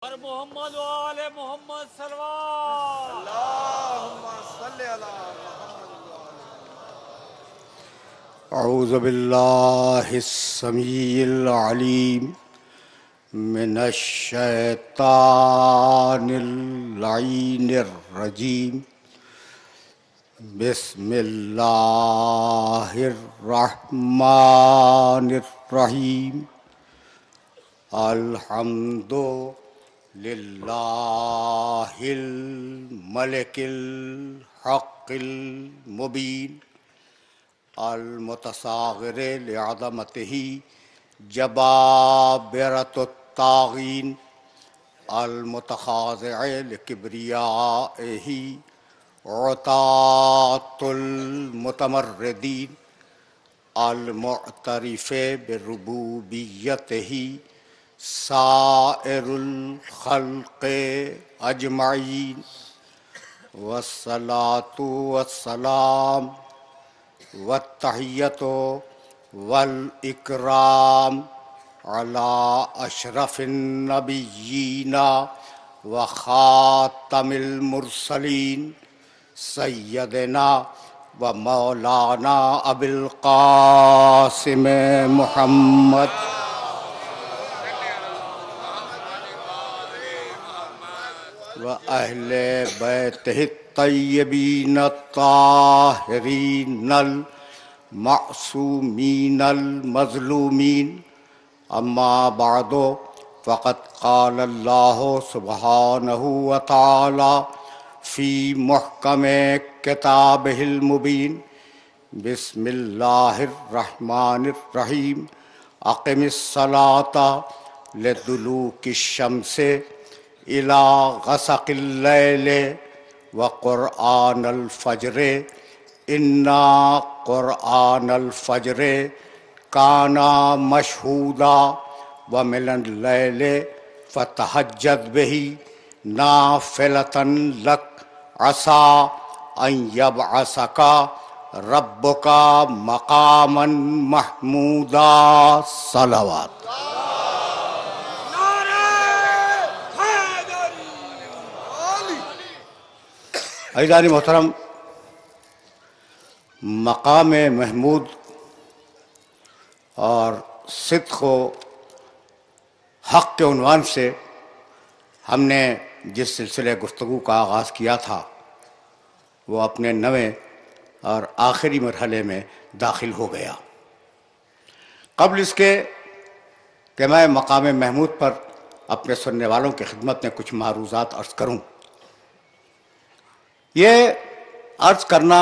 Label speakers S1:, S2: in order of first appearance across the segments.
S1: اور محمد و آل محمد صلوات
S2: اللہم صلی علی محمد.
S3: اعوذ باللہ السمیع العلیم من الشیطان اللعین الرجیم. بسم اللہ الرحمن الرحیم. الحمد للہ الملک الحق المبین المتصاغر لعظمتہ جبابرۃ الطاغین المتخاضع لکبریائہ عطاۃ المتمردین المعترف بربوبیتہ سائر الخلق اجمعین. والصلاة والسلام والتحیۃ والاکرام علی اشرف النبیین وخاتم المرسلین سیدنا و مولانا ابی القاسم محمد و اہل بیتہ الطیبین الطاہرین المعصومین المظلومین. اما بعد فقد قال اللہ سبحانہ وتعالی فی محکم کتابہ المبین. بسم اللہ الرحمن الرحیم. اقم الصلاۃ لدلوک الشمس الی غسق اللیل وقرآن الفجر انا قرآن الفجر کان مشہودا ومن اللیل فتہجد بہ نافلۃ لک عسیٰ ان یبعثک ربک مقاما محمودا. صلوات. عزیزان محترم، مقام محمود اور صدق و حق کے عنوان سے ہم نے جس سلسلے گفتگو کا آغاز کیا تھا وہ اپنے نویں اور آخری مرحلے میں داخل ہو گیا. قبل اس کے کہ میں مقام محمود پر اپنے سننے والوں کی خدمت میں کچھ معروضات عرض کروں، یہ عرض کرنا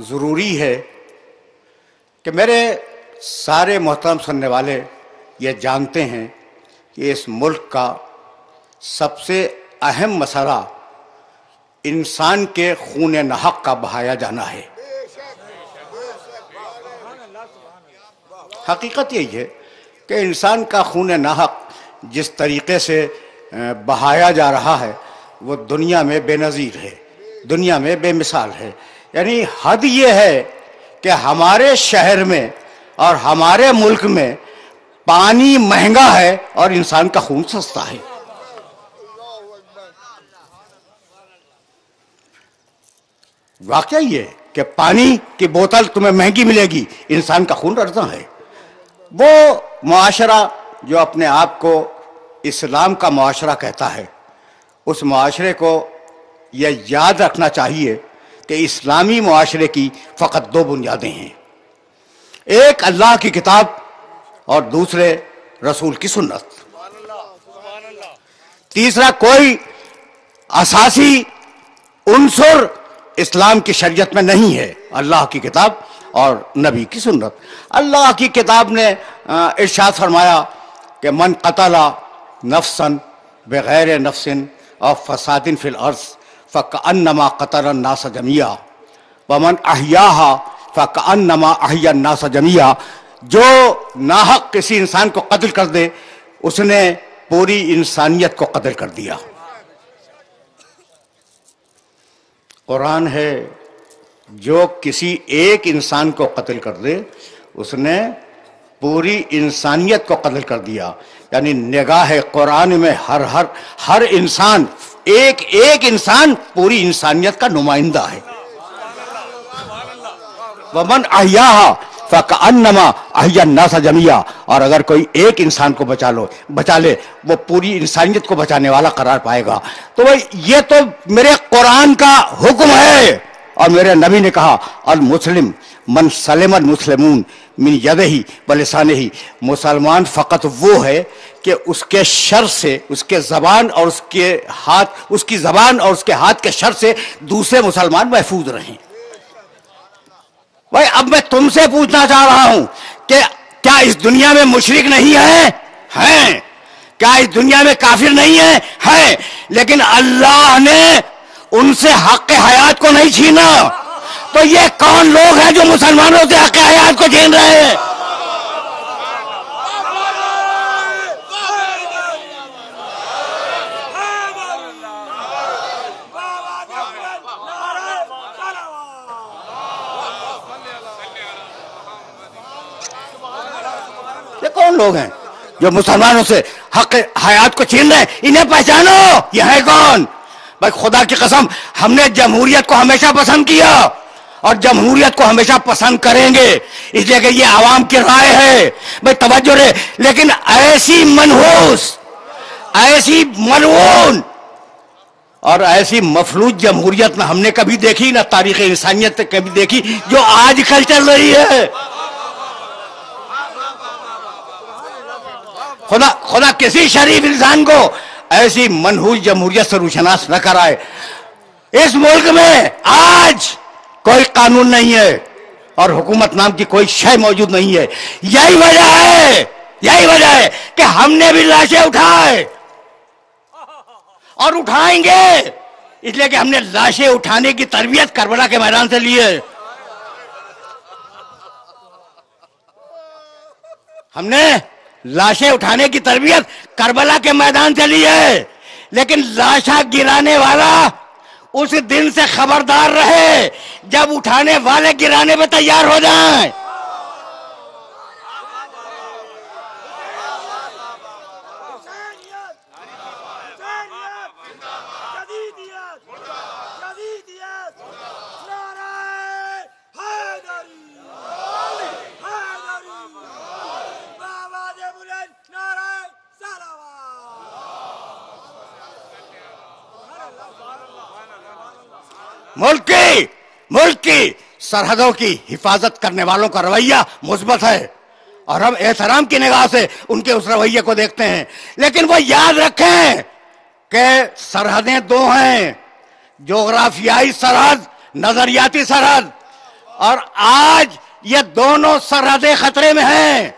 S3: ضروری ہے کہ میرے سارے محترم سننے والے یہ جانتے ہیں کہ اس ملک کا سب سے اہم مسئلہ انسان کے خون ناحق کا بہایا جانا ہے. حقیقت یہی ہے کہ انسان کا خون ناحق جس طریقے سے بہایا جا رہا ہے وہ دنیا میں بے نظیر ہے، دنیا میں بے مثال ہے. یعنی حد یہ ہے کہ ہمارے شہر میں اور ہمارے ملک میں پانی مہنگا ہے اور انسان کا خون سستا ہے. واقعہ یہ کہ پانی کی بوتل تمہیں مہنگی ملے گی، انسان کا خون ارزاں ہے. وہ معاشرہ جو اپنے آپ کو اسلام کا معاشرہ کہتا ہے، اس معاشرے کو یہ یاد رکھنا چاہیے کہ اسلامی معاشرے کی فقط دو بنیادیں ہیں، ایک اللہ کی کتاب اور دوسرے رسول کی سنت. تیسرا کوئی اساسی عنصر اسلام کی شریعت میں نہیں ہے، اللہ کی کتاب اور نبی کی سنت. اللہ کی کتاب نے ارشاد فرمایا کہ من قتل نفسا بغیر نفس اور فساد فی الارض فکأنما قتل الناس جميعا ومن احیاها فکأنما احیا الناس جميعا. جو ناحق کسی انسان کو قتل کر دے اس نے پوری انسانیت کو قتل کر دیا. قرآن ہے جو کسی ایک انسان کو قتل کر دے اس نے پوری انسانیت کو قتل کر دیا. یعنی نگاہ قرآن میں ہر انسان، ایک انسان پوری انسانیت کا نمائندہ ہے. ومن احیاھا فکأنما احیا الناس جميعا. اور اگر کوئی ایک انسان کو بچا لے وہ پوری انسانیت کو بچانے والا قرار پائے گا. تو یہ تو میرے قرآن کا حکم ہے. اور میرے نبی نے کہا المسلم من سلم المسلمون من یدہ ولسانہ. مسلمان فقط وہ ہے کہ اس کے شر سے، اس کے زبان اور اس کے ہاتھ، اس کی زبان اور اس کے ہاتھ کے شر سے دوسرے مسلمان محفوظ رہیں. بھائی اب میں تم سے پوچھنا چاہ رہا ہوں کہ کیا اس دنیا میں مشرک نہیں ہیں؟ کیا اس دنیا میں کافر نہیں ہیں؟ لیکن اللہ نے ان سے حق حیات کو نہیں چھینا. تو یہ کون لوگ ہیں جو مسلمانوں سے حق حیات کو چھین رہے ہیں؟ یہ کون لوگ ہیں جو مسلمانوں سے حق حیات کو چھین رہے ہیں؟ انہیں پہچانو، یہ ہے کون؟ بھائی خدا کی قسم ہم نے جمہوریت کو ہمیشہ پسند کیا اور جمہوریت کو ہمیشہ پسند کریں گے، اس لیے کہ یہ عوام کی رائے ہے. بھائی توجہ رہے، لیکن ایسی منحوس، ایسی ملعون اور ایسی مفلوج جمہوریت نہ ہم نے کبھی دیکھی، نہ تاریخ انسانیت نے کبھی دیکھی جو آج کل چل رہی ہے. خدا کسی شریف انسان کو ایسی منحوس جمہوریت سے روشناس نہ کرائے. اس ملک میں آج کوئی قانون نہیں ہے اور حکومت نام کی کوئی شے موجود نہیں ہے. یہی وجہ ہے کہ ہم نے بھی لاشیں اٹھائے اور اٹھائیں گے، اس لیے کہ ہم نے لاشیں اٹھانے کی تربیت کربلا کے میدان سے لی ہے. ہم نے لاشیں اٹھانے کی تربیت کربلا کے میدان سے لی ہے. لیکن لاشاں گرانے والا اس دن سے خبردار رہے جب اٹھانے والے گرانے پہ تیار ہو جائیں. ملک کی سرحدوں کی حفاظت کرنے والوں کا رویہ مثبت ہے اور ہم احترام کی نگاہ سے ان کے اس رویے کو دیکھتے ہیں. لیکن وہ یاد رکھیں کہ سرحدیں دو ہیں، جغرافیائی سرحد، نظریاتی سرحد، اور آج یہ دونوں سرحدیں خطرے میں ہیں.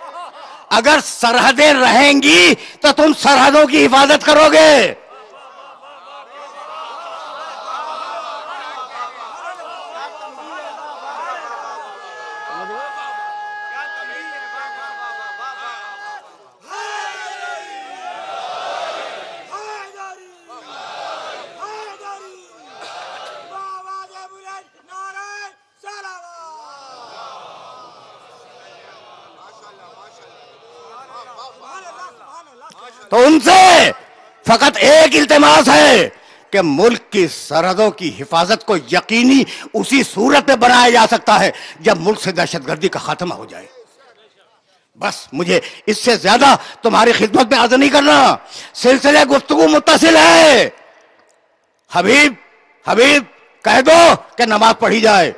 S3: اگر سرحدیں رہیں گی تو تم سرحدوں کی حفاظت کرو گے. تو ان سے فقط ایک التماس ہے کہ ملک کی سرحدوں کی حفاظت کو یقینی اسی صورت میں بنایا جا سکتا ہے جب ملک سے دہشت گردی کا خاتمہ ہو جائے. بس مجھے اس سے زیادہ تمہاری خدمت میں عرض نہیں کرنا. سلسلے گفتگو متصل ہے. حبیب کہہ دو کہ نماز پڑھی جائے،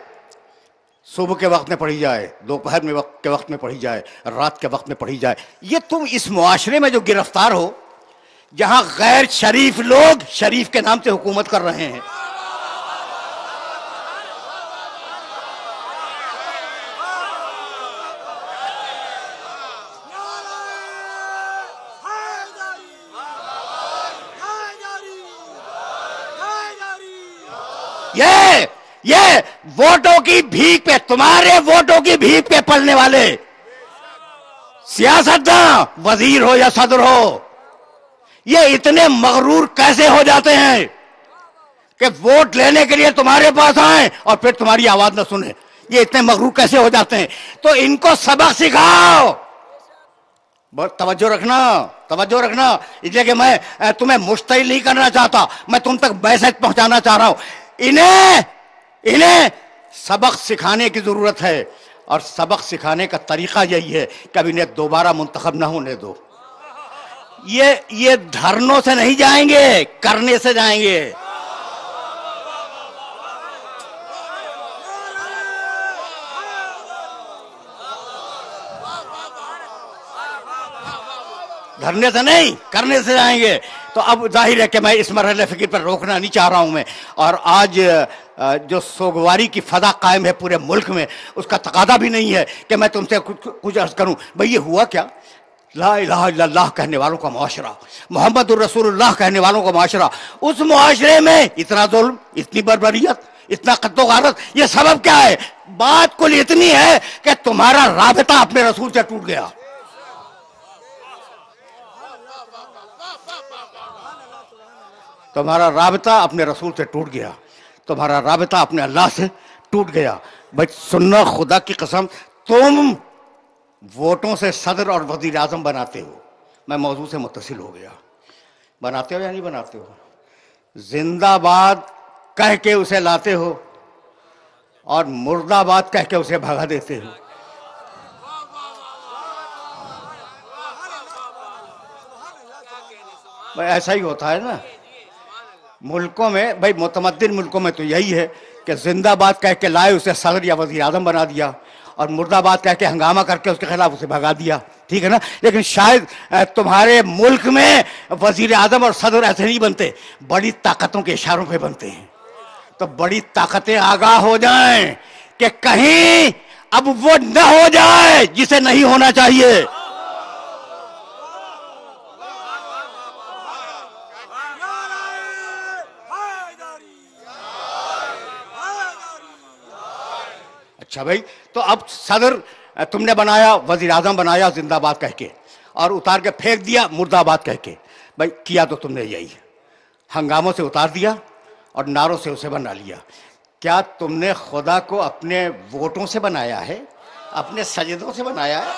S3: صبح کے وقت میں پڑھی جائے، دوپہر کے وقت میں پڑھی جائے، رات کے وقت میں پڑھی جائے. یہ تم اس معاشرے میں جو گرفتار ہو جہاں غیر شریف لوگ شریف کے نام سے حکومت کر رہے ہیں، یہ ووٹوں کی بھیک پہ، تمہارے ووٹوں کی بھیک پہ پلنے والے سیاستداں، وزیر ہو یا صدر ہو، یہ اتنے مغرور کیسے ہو جاتے ہیں کہ ووٹ لینے کے لیے تمہارے پاس آئیں اور پھر تمہاری آواز نہ سنیں؟ یہ اتنے مغرور کیسے ہو جاتے ہیں؟ تو ان کو سبق سکھاؤ، بہت توجہ رکھنا، توجہ رکھنا، اس لیے کہ میں تمہیں مشتعل نہیں کرنا چاہتا، میں تم تک میسج پہنچانا چاہ رہا ہوں۔ انہیں سبق سکھانے کی ضرورت ہے، اور سبق سکھانے کا طریقہ یہی ہے کہ اب انہیں دوبارہ منتخب نہ ہونے دو۔ یہ دھرنوں سے نہیں جائیں گے، کرنے سے جائیں گے۔ دھرنے سے نہیں، کرنے سے جائیں گے۔ تو اب ظاہر ہے کہ میں اس مرحلہ فکر پر روکنا نہیں چاہ رہا ہوں میں، اور آج جو سوگواری کی فضا قائم ہے پورے ملک میں، اس کا تقاضا بھی نہیں ہے کہ میں تم سے کچھ عرض کروں۔ بھئی یہ ہوا کیا؟ لا الہ الا اللہ کہنے والوں کا معاشرہ، محمد الرسول اللہ کہنے والوں کا معاشرہ، اس معاشرے میں اتنا ظلم، اتنی بربریت، اتنا قتل و غارت، یہ سبب کیا ہے؟ بات کل اتنی ہے کہ تمہارا رابطہ اپنے رسول سے ٹوٹ گیا۔ تمہارا رابطہ اپنے رسول سے ٹوٹ گیا، تمہارا رابطہ اپنے اللہ سے ٹوٹ گیا۔ بھائی سننا، خدا کی قسم، تم ووٹوں سے صدر اور وزیر اعظم بناتے ہو، میں موضوع سے متصل ہو گیا، بناتے ہو یا نہیں بناتے ہو؟ زندہ باد کہہ کے اسے لاتے ہو اور مردہ آباد کہہ کے اسے بھگا دیتے ہو۔ بھائی ایسا ہی ہوتا ہے نا ملکوں میں، بھائی متمدن ملکوں میں تو یہی ہے کہ زندہ باد کہہ کے لائے اسے صدر یا وزیر اعظم بنا دیا، اور مردہ باد کہہ کے ہنگامہ کر کے اس کے خلاف اسے بھگا دیا، ٹھیک ہے نا؟ لیکن شاید تمہارے ملک میں وزیر اعظم اور صدر ایسے نہیں بنتے، بڑی طاقتوں کے اشاروں پہ بنتے ہیں۔ تو بڑی طاقتیں آگاہ ہو جائیں کہ کہیں اب وہ نہ ہو جائے جسے نہیں ہونا چاہیے۔ اچھا بھائی، تو اب صدر تم نے بنایا، وزیر اعظم بنایا زندہ باد کہہ کے، اور اتار کے پھینک دیا مردہ باد کہہ کے۔ بھائی کیا تو تم نے یہی، ہنگاموں سے اتار دیا اور نعروں سے اسے بنا لیا۔ کیا تم نے خدا کو اپنے ووٹوں سے بنایا ہے، اپنے سجدوں سے بنایا ہے؟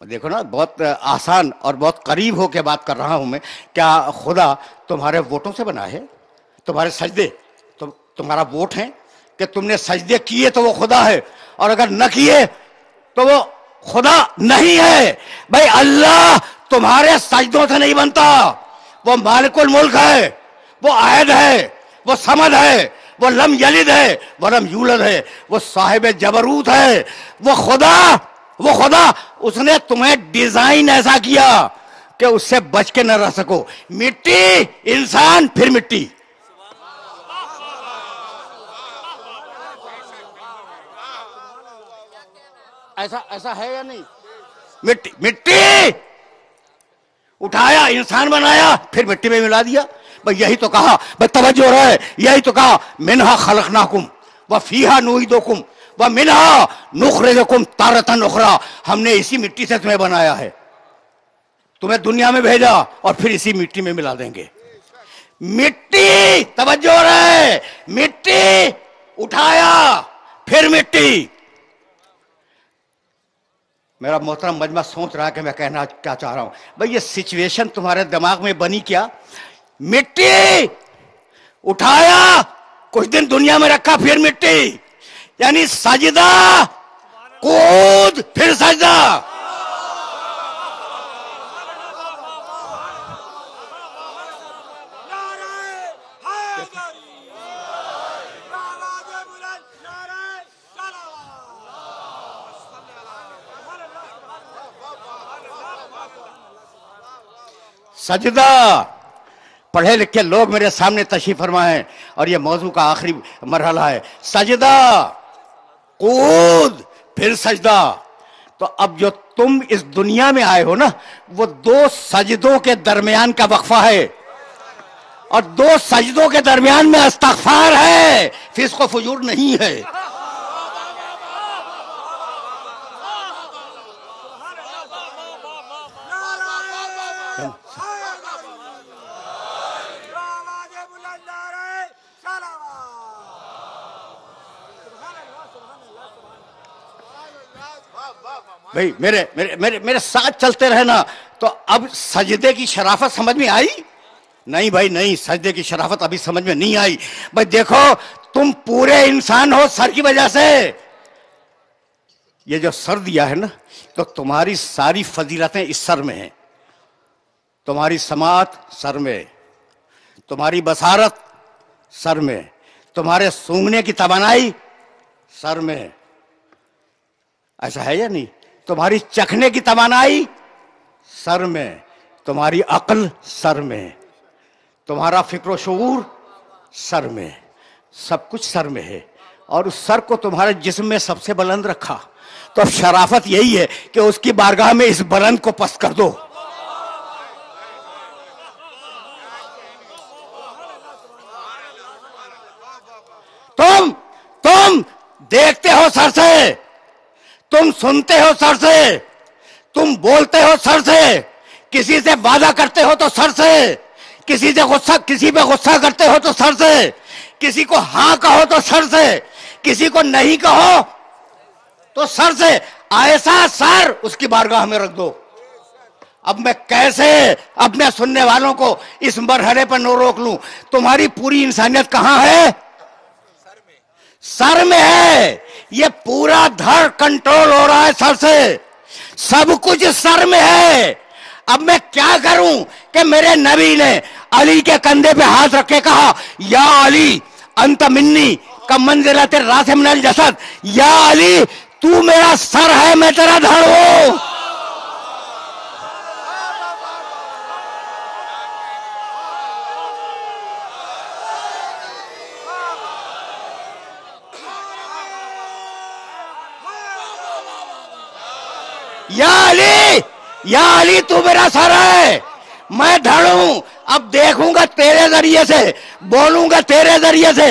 S3: دیکھو نا، بہت آسان اور بہت قریب ہو کے بات کر رہا ہوں میں۔ کیا خدا تمہارے ووٹوں سے بنا ہے؟ تمہارے سجدے تمہارا ووٹ ہیں کہ تم نے سجدے کیے تو وہ خدا ہے، اور اگر نہ کیے تو وہ خدا نہیں ہے۔ بھائی اللہ تمہارے سجدوں سے نہیں بنتا، وہ مالک الملک ہے، وہ احد ہے، وہ صمد ہے، وہ لم یلد ہے، وہ لم یولد ہے، وہ صاحب جبروت ہے، وہ خدا اس نے تمہیں ڈیزائن ایسا کیا کہ اس سے بچ کے نہ رہ سکو۔ مٹی، انسان، پھر مٹی۔ ایسا ہے یا نہیں؟ مٹی اٹھایا، انسان بنایا، پھر مٹی میں ملا دیا۔ بھئی یہی تو کہا، بھئی توجہ رہے، یہی تو کہا منہا خلقناکم وفیہا نعیدکم ومنہا نخرجکم تارۃ اخری۔ ہم نے اسی مٹی سے تمہیں بنایا ہے، تمہیں دنیا میں بھیجا اور پھر اسی مٹی میں ملا دیں گے۔ مٹی، توجہ رہے، مٹی اٹھایا پھر مٹی۔ میرا محترم مجمع سوچ رہا ہے کہ میں کہنا کیا چاہ رہا ہوں۔ بھئی یہ سچویشن تمہارے دماغ میں بنی کیا؟ مٹی اٹھایا، کچھ دن دنیا میں رکھا، پھر مٹی، یعنی سجدہ، کود، پھر سجدہ۔ سجدہ، پڑھے لکھے لوگ میرے سامنے تشریف فرما ہے، اور یہ موضوع کا آخری مرحلہ ہے۔ سجدہ، قود، پھر سجدہ۔ تو اب جو تم اس دنیا میں آئے ہو نا، وہ دو سجدوں کے درمیان کا وقفہ ہے، اور دو سجدوں کے درمیان میں استغفار ہے، فسق و فجور نہیں ہے۔ بھائی میرے ساتھ چلتے رہنا. تو اب سجدے کی شرافت سمجھ میں آئی؟ نہیں بھائی نہیں، سجدے کی شرافت ابھی سمجھ میں نہیں آئی. بھائی دیکھو، تم پورے انسان ہو سر کی وجہ سے. یہ جو سر دیا ہے نا، تو تمہاری ساری فضیلتیں اس سر میں ہیں. تمہاری سماعت سر میں، تمہاری بصارت سر میں، تمہارے سونگنے کی توانائی سر میں. ایسا ہے یا نہیں؟ تمہاری چکھنے کی توانائی سر میں، تمہاری عقل سر میں، تمہارا فکر و شعور سر میں، سب کچھ سر میں ہے. اور اس سر کو تمہارے جسم میں سب سے بلند رکھا. تو اب شرافت یہی ہے کہ اس کی بارگاہ میں اس بلند کو پست کر دو. تم دیکھتے ہو سر سے، تم سنتے ہو سر سے، تم بولتے ہو سر سے، کسی سے وعدہ کرتے ہو تو سر سے، کسی پہ غصہ کرتے ہو تو سر سے، کسی کو ہاں کہو تو سر سے، کسی کو نہیں کہو تو سر سے. ایسا سر اس کی بارگاہ میں رکھ دو. اب میں کیسے اپنے سننے والوں کو اس مرحلے پر نہ روک لوں؟ تمہاری پوری انسانیت کہاں ہے؟ سر میں ہے. یہ پورا دھڑ کنٹرول ہو رہا ہے سر سے، سب کچھ سر میں ہے. اب میں کیا کروں کہ میرے نبی نے علی کے کندھے پہ ہاتھ رکھ کے کہا، یا علی انت منی کمنزلۃ الراس من الجسد. یا علی تو میرا سر ہے، میں تیرا دھڑ ہوں. یا علی تو میرا سر ہے، میں دھڑ ہوں. اب دیکھوں گا تیرے ذریعے سے، بولوں گا تیرے ذریعے سے،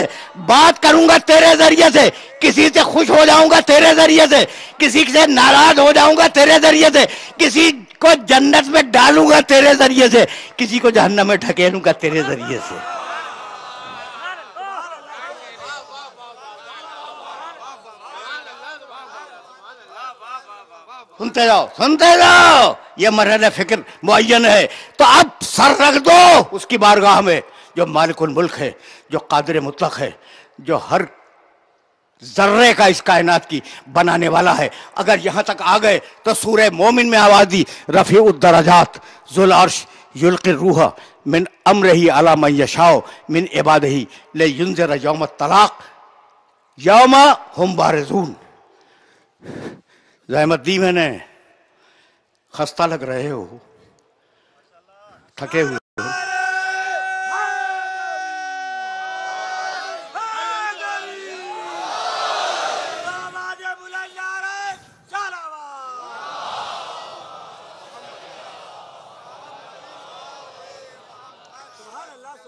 S3: بات کروں گا تیرے ذریعے سے، کسی سے خوش ہو جاؤں گا تیرے ذریعے سے، کسی سے ناراض ہو جاؤں گا تیرے ذریعے سے، کسی کو جنت میں ڈالوں گا تیرے ذریعے سے، کسی کو جہنم میں ڈھکیلوں گا تیرے ذریعے سے. سنتے جاؤ یہ مرحلہ فکر معین ہے. تو اب سر رکھ دو اس کی بارگاہ میں جو مالک الملک ہے، جو قادر مطلق ہے، جو ہر ذرے کا اس کائنات کی بنانے والا ہے. اگر یہاں تک آ گئے تو سورہ مومن میں آواز دی، رفیع الدرجات ذو العرش یلقی الروح من امرہ علی من یشاء من عبادہ لینذر یوم الطلاق یوم ہم بارزون. زحمت دی میں نے، خستہ لگ رہے ہو، تھکے ہوئے ہو.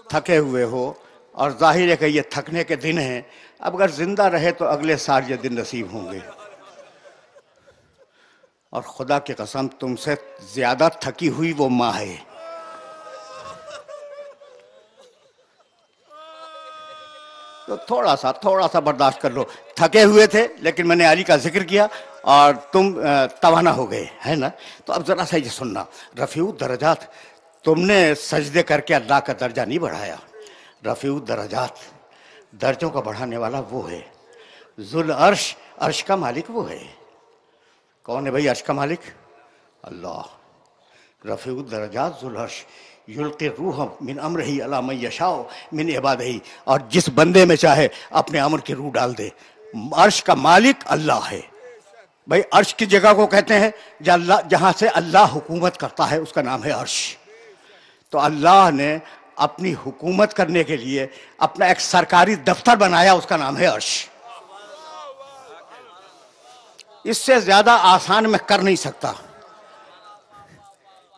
S3: تھکے ہوئے ہو اور ظاہر ہے کہ یہ تھکنے کے دن ہیں. اب اگر زندہ رہے تو اگلے سال یہ دن نصیب ہوں گے. اور خدا کی قسم تم سے زیادہ تھکی ہوئی وہ ماں ہے. تو تھوڑا سا برداشت کر لو. تھکے ہوئے تھے لیکن میں نے علی کا ذکر کیا اور تم توانا ہو گئے ہے نا. تو اب ذرا سا یہ سننا، رفیع الدرجات، تم نے سجدے کر کے اللہ کا درجہ نہیں بڑھایا. رفیع الدرجات، درجوں کا بڑھانے والا وہ ہے. ذو العرش، عرش کا مالک وہ ہے. کون ہے بھائی عرش کا مالک؟ اللہ. رفیع الدرجات ذو العرش یلقی الروح من امرہ علی من یشاء من عبادہ، اور جس بندے میں چاہے اپنے امر کی روح ڈال دے. عرش کا مالک اللہ ہے. بھائی عرش کی جگہ کو کہتے ہیں جہاں سے اللہ حکومت کرتا ہے، اس کا نام ہے عرش. تو اللہ نے اپنی حکومت کرنے کے لیے اپنا ایک سرکاری دفتر بنایا، اس کا نام ہے عرش. اس سے زیادہ آسان میں کر نہیں سکتا،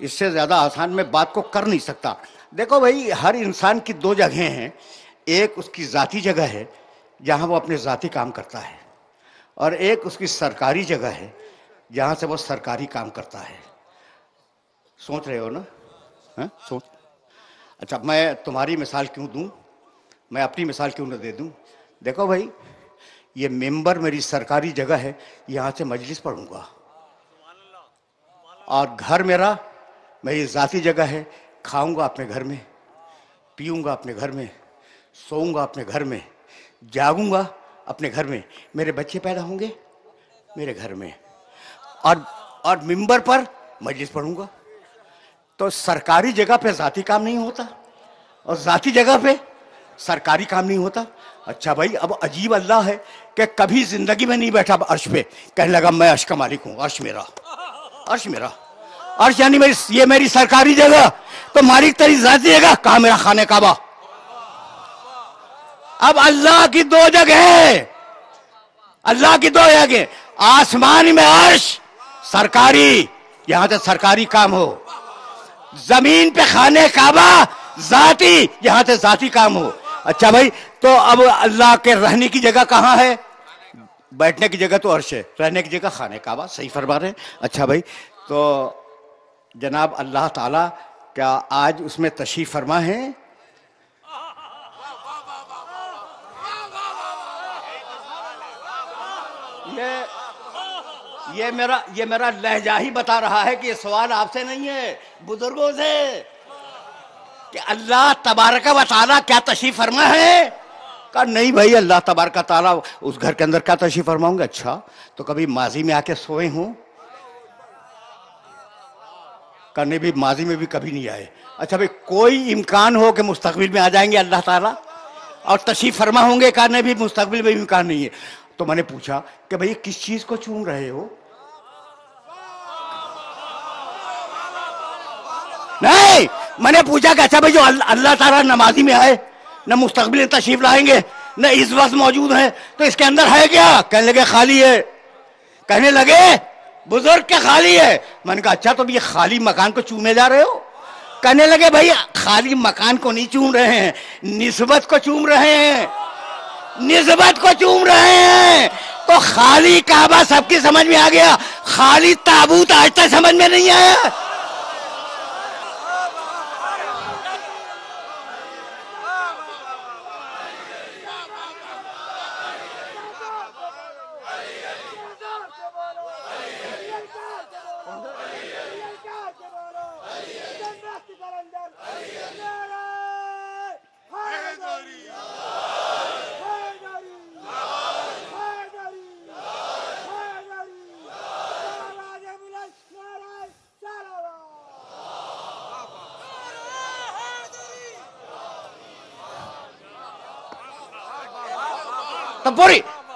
S3: اس سے زیادہ آسان میں بات کو کر نہیں سکتا. دیکھو بھائی، ہر انسان کی دو جگہیں ہیں. ایک اس کی ذاتی جگہ ہے جہاں وہ اپنے ذاتی کام کرتا ہے، اور ایک اس کی سرکاری جگہ ہے جہاں سے وہ سرکاری کام کرتا ہے. سوچ رہے ہو نا؟ سوچ. اچھا، میں تمہاری مثال کیوں دوں، میں اپنی مثال کیوں نہ دے دوں. دیکھو بھائی، یہ ممبر میری سرکاری جگہ ہے، یہاں سے مجلس پڑھوں گا. اور گھر میرا میری ذاتی جگہ ہے. کھاؤں گا اپنے گھر میں, پیوں گا اپنے گھر میں, سوؤں گا اپنے گھر میں, جاگوں گا اپنے گھر میں, میرے بچے پیدا ہوں گے میرے گھر میں, اور ممبر پر مجلس پڑھوں گا. تو سرکاری جگہ پہ ذاتی کام نہیں ہوتا اور ذاتی جگہ پہ سرکاری کام نہیں ہوتا. اچھا بھائی, اب عجیب اللہ ہے کہ کبھی زندگی میں نہیں بیٹھا عرش پہ, کہنے لگا میں عرش کا مالک ہوں, عرش میرا, عرش میرا, عرش یعنی یہ میری سرکاری جگہ. تو مالک تیری ذاتی جگہ کہاں؟ میرا خانہ کعبہ. اب اللہ کی دو جگہ ہے, اللہ کی دو جگہ, آسمان میں عرش سرکاری, یہاں سے سرکاری کام ہو, زمین پہ خانہ کعبہ ذاتی, یہاں سے ذاتی کام ہو. اچھا بھائی, تو اب اللہ کے رہنے کی جگہ کہاں ہے؟ بیٹھنے کی جگہ تو عرش ہے, رہنے کی جگہ خانہ کعبہ. صحیح فرما رہے ہیں. اچھا بھائی, تو جناب اللہ تعالیٰ کیا آج اس میں تشریف فرما ہے؟ یہ میرا لہجہ ہی بتا رہا ہے کہ یہ سوال آپ سے نہیں ہے, بزرگوں سے, کہ اللہ تبارک و تعالیٰ کیا تشریف فرما ہے؟ کہا نہیں بھائی, اللہ تبارک و تعالیٰ اس گھر کے اندر کیا تشریف فرماؤں گے. اچھا, تو کبھی ماضی میں آ کے سوئے ہوں؟ کہا نہیں بھی, ماضی میں بھی کبھی نہیں آئے. اچھا بھائی, کوئی امکان ہو کہ مستقبل میں آ جائیں گے اللہ تعالیٰ اور تشریف فرما ہوں گے؟ کہا نہیں بھی, مستقبل میں بھی امکان نہیں ہے. تو میں نے پوچھا کہ بھئی کس چیز کو چوم رہے ہو؟ نہیں, میں نے پوچھا کہ اچھا بھئی جو اللہ تعالیٰ نمازی میں آئے, نہ مستقبل میں تشریف لائیں گے, نہ اس وقت موجود ہیں, تو اس کے اندر ہے کیا؟ کہنے لگے خالی ہے. کہنے لگے بزرگ کے خالی ہے. میں نے کہا اچھا, تو یہ خالی مکان کو چومے جا رہے ہو؟ کہنے لگے بھئی خالی مکان کو نہیں چوم رہے ہیں, نسبت کو چوم رہے ہیں, نسبت کو چوم رہے ہیں. تو خالی کعبہ سب کی سمجھ میں آ گیا, خالی تابوت آج تک سمجھ میں نہیں آیا. تو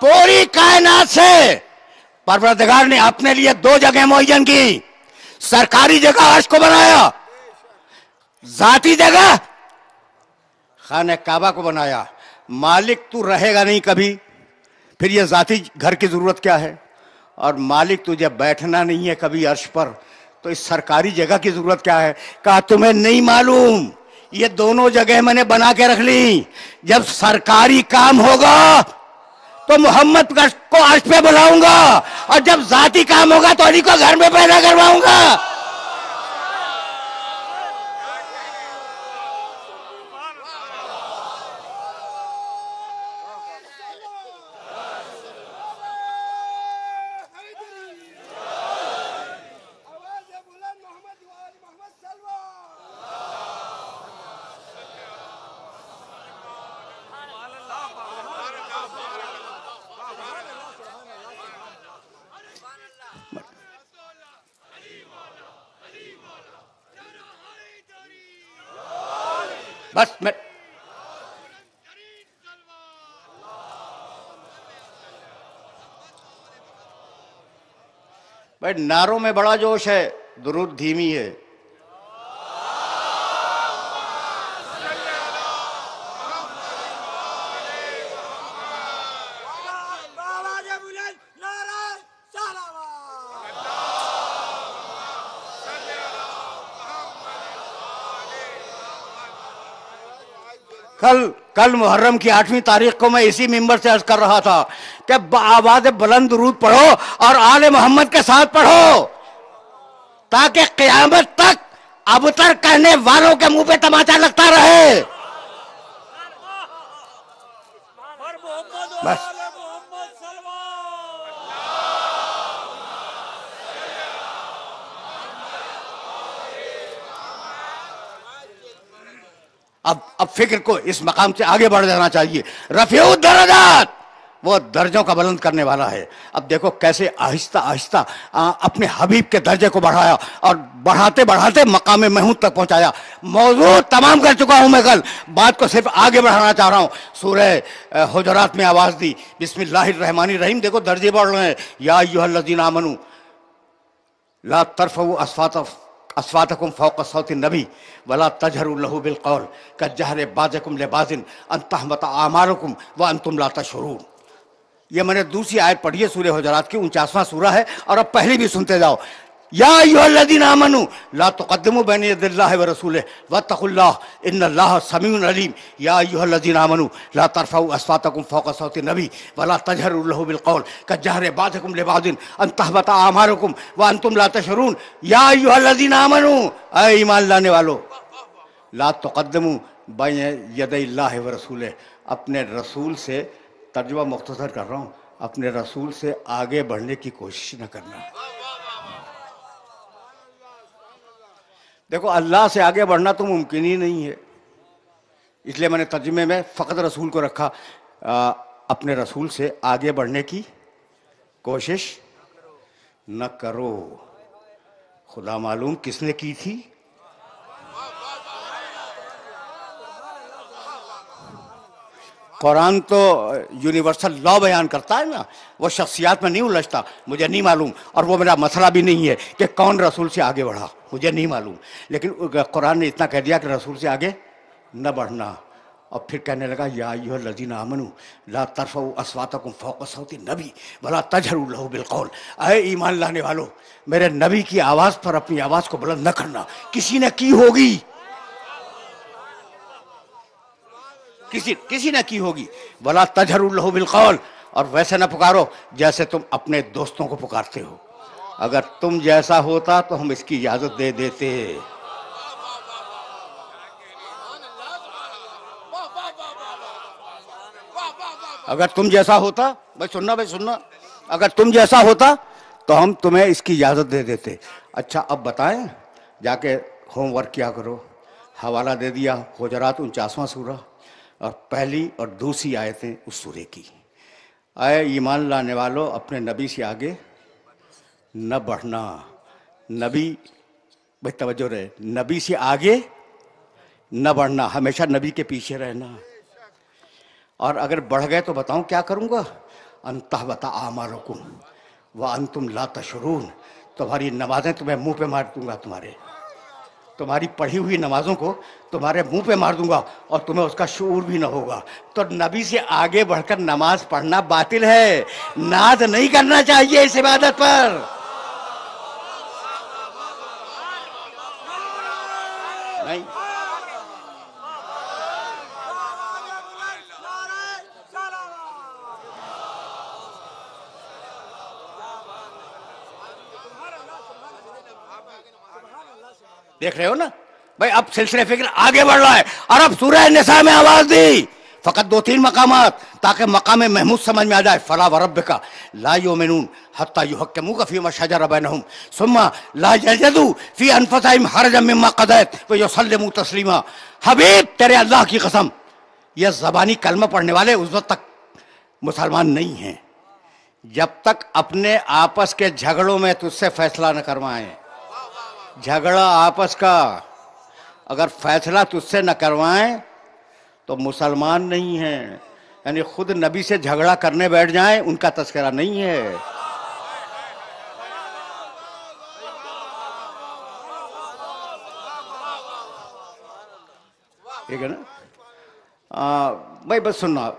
S3: پوری کائنات سے پروردگار نے اپنے لیے دو جگہ معین کی. سرکاری جگہ عرش کو بنایا, ذاتی جگہ خانہ کعبہ کو بنایا. مالک تو رہے گا نہیں کبھی, پھر یہ ذاتی گھر کی ضرورت کیا ہے؟ اور مالک تجھے بیٹھنا نہیں ہے کبھی عرش پر, تو اس سرکاری جگہ کی ضرورت کیا ہے؟ کہا تمہیں نہیں معلوم, یہ دونوں جگہ میں نے بنا کے رکھ لی. جب سرکاری کام ہوگا تو محمد کو عرش پہ بلاؤں گا, اور جب ذاتی کام ہوگا تو علی کو گھر میں پیدا کرواؤں گا. بس میں بھائی, نعروں میں بڑا جوش ہے, درود دھیمی ہے. کل محرم کی 8ویں تاریخ کو میں اسی ممبر سے عرض کر رہا تھا کہ آواز بلند درود پڑھو اور آل محمد کے ساتھ پڑھو, تاکہ قیامت تک ابتر کہنے والوں کے منہ پہ تماچا لگتا رہے. بس اب فکر کو اس مقام سے آگے بڑھ جانا چاہیے. رفیع الدرجات، وہ درجوں کا بلند کرنے والا ہے. اب دیکھو کیسے آہستہ آہستہ اپنے حبیب کے درجے کو بڑھایا اور بڑھاتے بڑھاتے مقام محمود تک پہنچایا. موضوع تمام کر چکا ہوں میں کل، بات کو صرف آگے بڑھانا چاہ رہا ہوں. سورہ حجرات میں آواز دی، بسم اللہ الرحمن الرحیم. دیکھو درجے بڑھ رہے ہیں. یا ایھا الذین آمنوا لا ترفعوا اصواتکم فوق صوت النبی ولا تجہروا لہ بالقول کجہر بعضکم لبعض ان تحبط اعمالکم وانتم لا تشعرون. یہ میں نے دوسری آیت پڑھی ہے سورہ حجرات کی، 49واں سورہ ہے، اور اب پہلی بھی سنتے جاؤ. یا ایھا الذین آمنوا لا تقدموا بین یدی اللہ ورسولہ واتقوا اللہ ان اللہ سمیع علیم. یا ایھا الذین آمنوا لا ترفعوا اصواتکم فوق صوت النبی ولا تجہروا لہ بالقول کجہر بعضکم لبعض ان تحبط اعمالکم وانتم لا تشعرون. یا ایھا الذین آمنوا، اے ایمان لانے والو، لا تقدموا بین یدی اللہ ورسولہ، اپنے رسول سے، ترجمہ مختصر کر رہا ہوں، اپنے رسول سے آگے بڑھنے کی کوشش نہ کرنا. دیکھو اللہ سے آگے بڑھنا تو ممکن ہی نہیں ہے، اس لیے میں نے ترجمے میں فقط رسول کو رکھا. اپنے رسول سے آگے بڑھنے کی کوشش نہ کرو. خدا معلوم کس نے کی تھی؟ قرآن تو یونیورسل لا بیان کرتا ہے نا، وہ شخصیات میں نہیں الجھتا. مجھے نہیں معلوم، اور وہ میرا مسئلہ بھی نہیں ہے کہ کون رسول سے آگے بڑھا، مجھے نہیں معلوم. لیکن قرآن نے اتنا کہہ دیا کہ رسول سے آگے نہ بڑھنا. اور پھر کہنے لگا یا ایھا الذین آمنوا لا ترفعوا اصواتکم فوق صوت النبی ولا تجہروا لہ بالقول. اے ایمان لانے والو، میرے نبی کی آواز پر اپنی آواز کو بلند نہ کرنا. کسی نے کی ہوگی، کسی نے کی ہوگی. ولا تجہروا لہ بالقول، اور ویسے نہ پکارو جیسے تم اپنے دوستوں کو پکارتے ہو. اگر تم جیسا ہوتا تو ہم اس کی اجازت دے دیتے. اگر تم جیسا ہوتا، بھائی سننا، اگر تم جیسا ہوتا تو ہم تمہیں اس کی اجازت دے دیتے. اچھا اب بتائیں، جا کے ہوم ورک کیا کرو. حوالہ دے دیا حجرات 49واں سورہ اور پہلی اور دوسری آیتیں اس سورے کی. اے ایمان لانے والو، اپنے نبی سے آگے نہ بڑھنا. نبی، بھائی توجہ رہے، نبی سے آگے نہ بڑھنا، ہمیشہ نبی کے پیچھے رہنا. اور اگر بڑھ گئے تو بتاؤں کیا کروں گا؟ ان تحبط اعمالکم وانتم لا تشعرون. تمہاری نمازیں تمہیں منہ پہ مار دوں گا، تمہاری پڑھی ہوئی نمازوں کو تمہارے منہ پہ مار دوں گا، اور تمہیں اس کا شعور بھی نہ ہوگا. تو نبی سے آگے بڑھ کر نماز پڑھنا باطل ہے. ناز نہیں کرنا چاہیے اس عبادت پر. نہیں، دیکھ رہے ہو نا بھائی، اب سلسلے فکر آگے بڑھ رہا ہے. اور اب سورہ نساء میں آواز دی، فقط 2-3 مقامات تاکہ مقام محمود سمجھ میں آ جائے. فلا وربک لا یؤمنون حتی یحکموک فیما شجر بینہم ثم لا یجدوا فی انفسہم حرجا مما قضیت ویسلموا تسلیما. حبیب تیرے اللہ کی قسم، یہ زبانی کلمہ پڑھنے والے اس وقت تک مسلمان نہیں ہیں جب تک اپنے آپس کے جھگڑوں میں تجھ سے فیصلہ نہ کروائیں. جھگڑا آپس کا اگر فیصلہ تجھ سے نہ کروائیں تو مسلمان نہیں ہیں. یعنی خود نبی سے جھگڑا کرنے بیٹھ جائیں، ان کا تذکرہ نہیں ہے. ٹھیک ہے نا بھائی؟ بس سننا،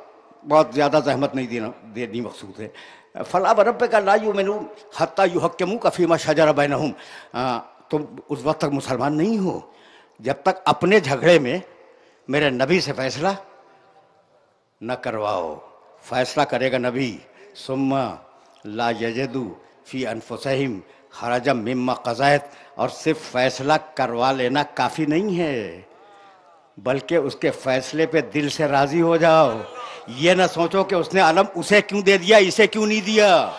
S3: بہت زیادہ زحمت نہیں دینی مقصود ہے. فلا وربک لا یؤمنون حتی یحکموک فیما شجر بینہم. تم اس وقت تک مسلمان نہیں ہو جب تک اپنے جھگڑے میں میرے نبی سے فیصلہ نہ کرواؤ. فیصلہ کرے گا نبی. ثم لا یجدوا فی انفسہم حرجا مما قضیت. اور صرف فیصلہ کروا لینا کافی نہیں ہے، بلکہ اس کے فیصلے پہ دل سے راضی ہو جاؤ. یہ نہ سوچو کہ اس نے علم اسے کیوں دے دیا، اسے کیوں نہیں دیا.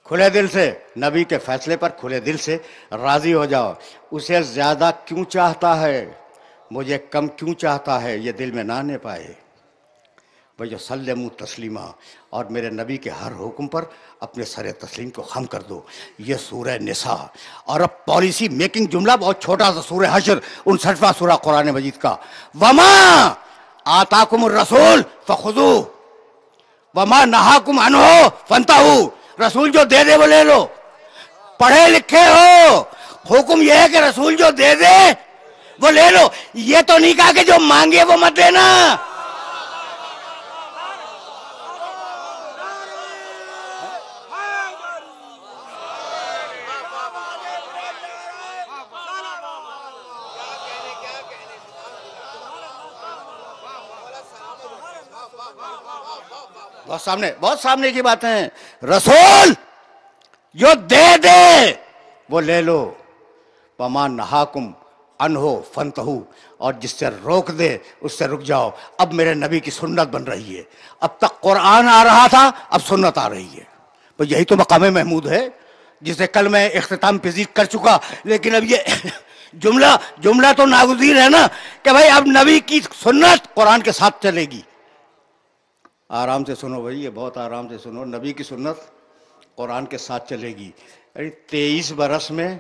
S3: کھلے دل سے نبی کے فیصلے پر کھلے دل سے راضی ہو جاؤ. اسے زیادہ کیوں چاہتا ہے, مجھے کم کیوں چاہتا ہے, یہ دل میں نہ آنے پائے. وَيُسَلِّمُوا تسلیمہ, اور میرے نبی کے ہر حکم پر اپنے سر تسلیم کو خم کر دو. یہ سورہ نساء. اور اب پالیسی میکنگ جملہ بہت چھوٹا سا, سورہ حشر 59واں سورہ قرآن مجید کا. وَمَا آتَاكُمُ الرَّسُولُ فَخُذُوهُ وَمَا نَهَاكُمْ عَنْهُ فَانْتَهُوا. رسول جو دے دے وہ لے لو. پڑھے لکھے ہو, حکم یہ ہے کہ رسول جو دے دے وہ لے لو. یہ تو نہیں کہا کہ جو مانگے وہ مت دینا. بہت سامنے کی باتیں ہیں. رسول جو دے دے وہ لے لو. وَمَا نَهَاكُمْ عَنْهُ فَانْتَهُوا, اور جس سے روک دے اس سے رک جاؤ. اب میرے نبی کی سنت بن رہی ہے. اب تک قرآن آ رہا تھا, اب سنت آ رہی ہے. تو یہی تو مقام محمود ہے جسے کل میں اختتام پذیر کر چکا. لیکن اب یہ جملہ تو ناگزیر ہے نا کہ بھائی اب نبی کی سنت قرآن کے ساتھ چلے گی. آرام سے سنو بھائی, یہ بہت آرام سے سنو. نبی کی سنت قرآن کے ساتھ چلے گی. 23 برس میں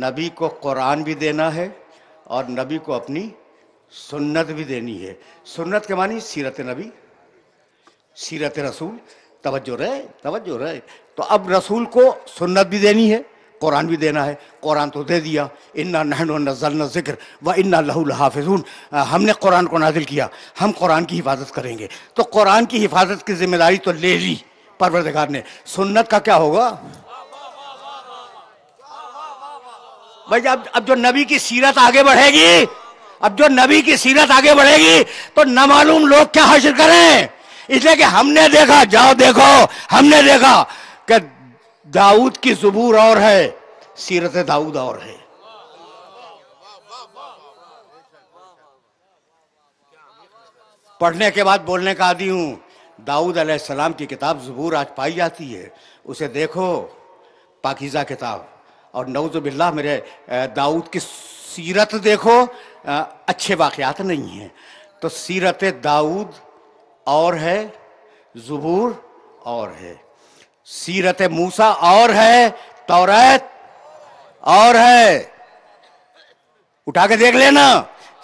S3: نبی کو قرآن بھی دینا ہے اور نبی کو اپنی سنت بھی دینی ہے. سنت کے معنی سیرت نبی, سیرت رسول. توجہ رہے. تو اب رسول کو سنت بھی دینی ہے, قرآن بھی دینا ہے. قرآن تو دے دیا, انا نحن نزلنا الذکر وانا لہ لحافظون. ہم نے قرآن کو نازل کیا, ہم قرآن کی حفاظت کریں گے. تو قرآن کی حفاظت کی ذمہ داری تو لے لی پروردگار نے. سنت کا کیا ہوگا بھائی؟ اب جو نبی کی سیرت آگے بڑھے گی, تو نہ معلوم لوگ کیا حشر کریں. اس لیے کہ ہم نے دیکھا, جاؤ دیکھو, ہم نے دیکھا کہ داؤد کی زبور اور ہے, سیرت داؤد اور ہے. پڑھنے کے بعد بولنے کا عادی ہوں. داؤد علیہ السلام کی کتاب زبور آج پائی جاتی ہے, اسے دیکھو, پاکیزہ کتاب. اور نعوذ باللہ میرے داؤد کی سیرت دیکھو, اچھے واقعات نہیں ہیں. تو سیرت داؤد اور ہے, زبور اور ہے. سیرت موسیٰ اور ہے, توریت اور ہے. اٹھا کے دیکھ لینا.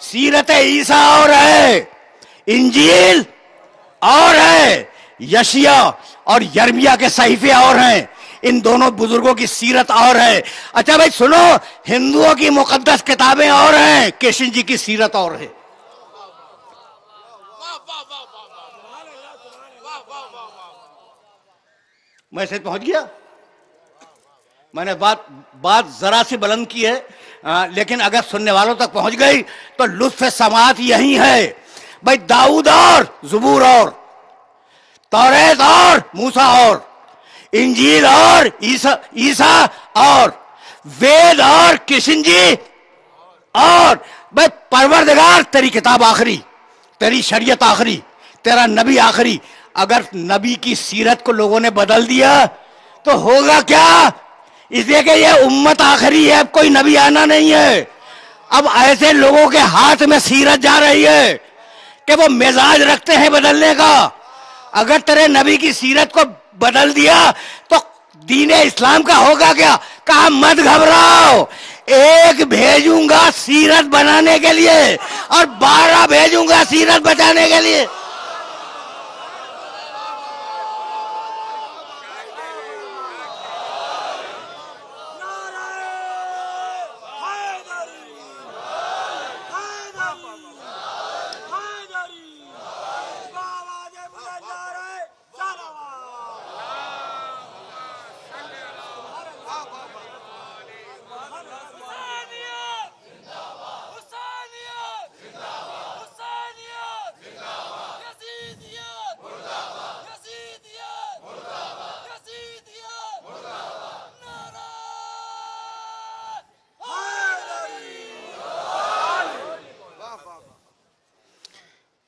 S3: سیرت عیسیٰ اور ہے, انجیل اور ہے, یشیع اور یرمیہ کے صحیفے اور ہیں. ان دونوں بزرگوں کی سیرت اور ہے. اچھا بھائی سنو, ہندوؤں کی مقدس کتابیں اور ہیں, کرشن جی کی سیرت اور ہے. میں سے پہنچ گیا. میں نے بات ذرا سی بلند کی ہے, لیکن اگر سننے والوں تک پہنچ گئی تو لطف سماعت یہی ہے. بھائی داؤد اور زبور اور, توریت اور موسیٰ اور, انجیل اور عیسیٰ اور, وید اور کرشن جی اور. بھائی پروردگار تیری کتاب آخری, تیری شریعت آخری, تیرا نبی آخری. اگر نبی کی سیرت کو لوگوں نے بدل دیا تو ہوگا کیا؟ اس لیے کہ یہ امت آخری ہے, اب کوئی نبی آنا نہیں ہے. اب ایسے لوگوں کے ہاتھ میں سیرت جا رہی ہے کہ وہ مزاج رکھتے ہیں بدلنے کا. اگر تیرے نبی کی سیرت کو بدل دیا تو دین اسلام کا ہوگا کیا؟ کہا مت گھبراؤ, ایک بھیجوں گا سیرت بنانے کے لیے اور 12 بھیجوں گا سیرت بچانے کے لیے.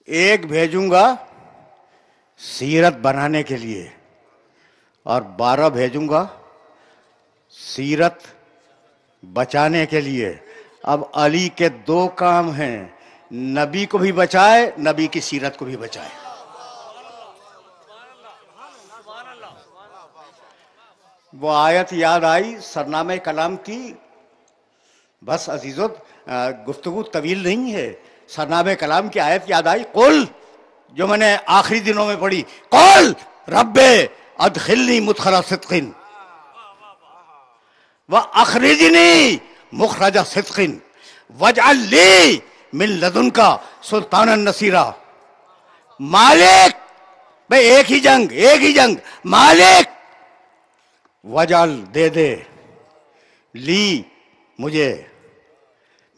S3: ایک بھیجوں گا سیرت بنانے کے لیے اور 12 بھیجوں گا سیرت بچانے کے لیے اب علی کے دو کام ہیں، نبی کو بھی بچائے، نبی کی سیرت کو بھی بچائے۔ وہ آیت یاد آئی سرنامہ کلام کی، بس عزیزو گفتگو طویل نہیں ہے، سرنامہ کلام کی آیت یاد آئی، قل، جو میں نے آخری دنوں میں پڑھی، قل رب ادخلنی مدخل صدق واخرجنی مخرج صدق واجعل لی من لدنک سلطانا نصیرا۔ مالک، بھئی ایک ہی جنگ، مالک وجعل دے دے، لی مجھے،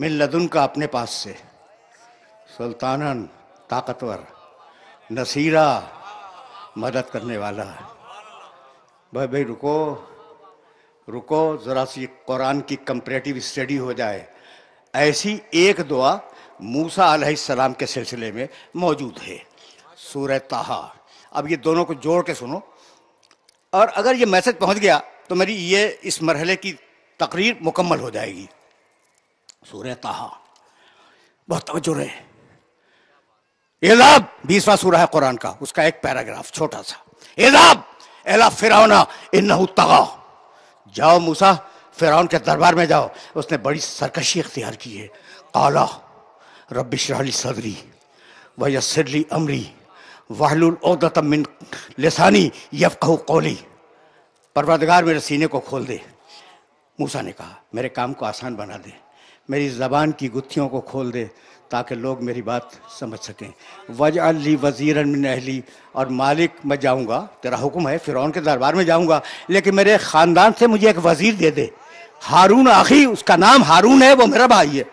S3: من لدنک اپنے پاس سے، سلطانن طاقتور، نصیرا مدد کرنے والا۔ بھائی رکو ذرا سی قرآن کی کمپریٹیو اسٹڈی ہو جائے۔ ایسی ایک دعا موسیٰ علیہ السلام کے سلسلے میں موجود ہے، سورہ طٰہٰ۔ اب یہ دونوں کو جوڑ کے سنو، اور اگر یہ میسج پہنچ گیا تو میری یہ اس مرحلے کی تقریر مکمل ہو جائے گی۔ سورہ طٰہٰ، بہت توجہ رہے۔ اذهب 20واں سورہ ہے قرآن کا، اس کا ایک پیراگراف چھوٹا سا۔ اذهب الی فرعون انہ طغی، جاؤ موسیٰ فرعون کے دربار میں جاؤ، اس نے بڑی سرکشی اختیار کی ہے۔ قال رب اشرح لی صدری ویسر لی امری واحلل عقدۃ من لسانی یفقہوا قولی، پروردگار میرے سینے کو کھول دے۔ موسیٰ نے کہا میرے کام کو آسان بنا دے، میری زبان کی گتھیوں کو کھول دے تاکہ لوگ میری بات سمجھ سکیں۔ وجعل لی وزیرا من اہلی، اور مالک میں جاؤں گا، تیرا حکم ہے، فرعون کے دربار میں جاؤں گا، لیکن میرے خاندان سے مجھے ایک وزیر دے دے۔ ہارون اخی، اس کا نام ہارون ہے، وہ میرا بھائی ہے۔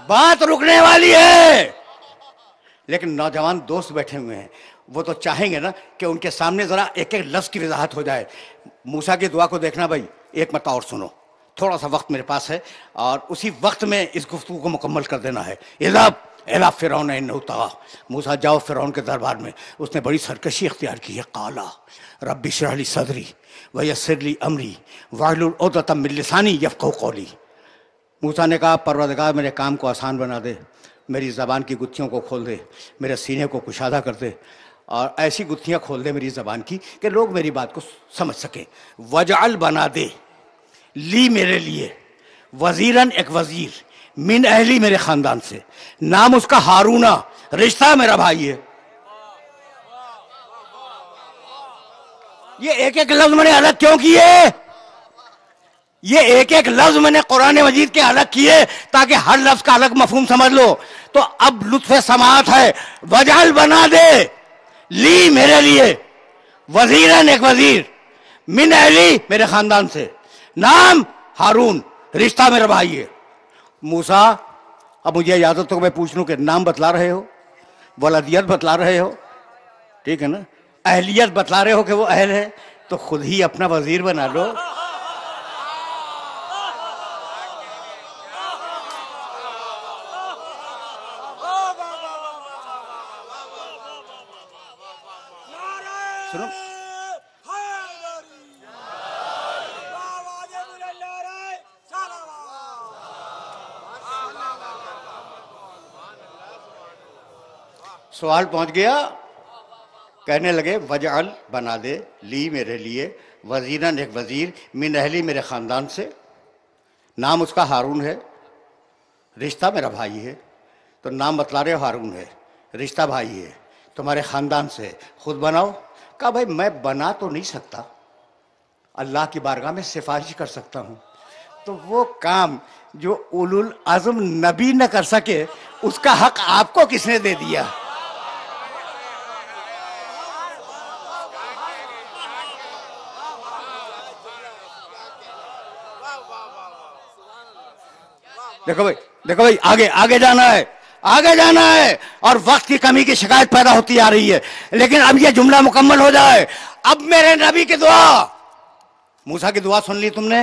S3: بات رکنے والی ہے، لیکن نوجوان دوست بیٹھے ہوئے ہیں، وہ تو چاہیں گے نا کہ ان کے سامنے ذرا ایک ایک لفظ کی وضاحت ہو جائے۔ موسیٰ کی دعا کو دیکھنا بھائی، ایک مرتبہ اور سنو، تھوڑا سا وقت میرے پاس ہے اور اسی وقت میں اس گفتگو کو مکمل کر دینا ہے۔ اذهب الی فرعون انہ طغی، موسیٰ جاؤ فرعون کے دربار میں، اس نے بڑی سرکشی اختیار کی ہے۔ قال رب اشرح لی صدری ویسر لی امری واحلل عقدۃ من لسانی یفقہوا قولی۔ موسیٰ نے کہا پروردگار میرے کام کو آسان بنا دے، میری زبان کی گتھیوں کو کھول دے، میرے سینے کو کشادہ کر دے، اور ایسی گتھیاں کھول دے میری زبان کی کہ لوگ میری بات کو سمجھ سکیں۔ وجعل بنا دے، لی میرے لیے، وزیرن ایک وزیر، من اہلی میرے خاندان سے، نام اس کا ہارونہ، رشتہ میرا بھائی ہے۔ یہ ایک ایک لفظ میں نے الگ کیوں کیے؟ یہ ایک ایک لفظ میں نے قرآن مجید کے الگ کیے تاکہ ہر لفظ کا الگ مفہوم سمجھ لو۔ تو اب لطف سماعت ہے، وجعل بنا دے، لی میرے لیے، وزیرن ایک وزیر، من اہلی میرے خاندان سے، نام ہارون، رشتہ میرا بھائی ہے۔ موسیٰ، اب مجھے اجازت ہو کہ میں پوچھ لوں کہ نام بتلا رہے ہو، ولدیت بتلا رہے ہو، ٹھیک ہے نا، اہلیت بتلا رہے ہو کہ وہ اہل ہے، تو خود ہی اپنا وزیر بنا لو۔ سنو، سوال پہنچ گیا، کہنے لگے وجعل بنا دے، لی میرے لیے، وزیرن ایک وزیر، من اہلی میرے خاندان سے، نام اس کا ہارون ہے، رشتہ میرا بھائی ہے۔ تو نام بتلا رہے ہو ہارون ہے، رشتہ بھائی ہے، تمہارے خاندان سے، خود بناؤ۔ کہا بھائی میں بنا تو نہیں سکتا، اللہ کی بارگاہ میں سفارش کر سکتا ہوں۔ تو وہ کام جو اولو العزم نبی نہ کر سکے، اس کا حق آپ کو کس نے دے دیا؟ دیکھو بھائی، آگے جانا ہے اور وقت کی کمی کی شکایت پیدا ہوتی آ رہی ہے، لیکن اب یہ جملہ مکمل ہو جائے۔ اب میرے نبی کی دعا، موسیٰ کی دعا سن لی تم نے،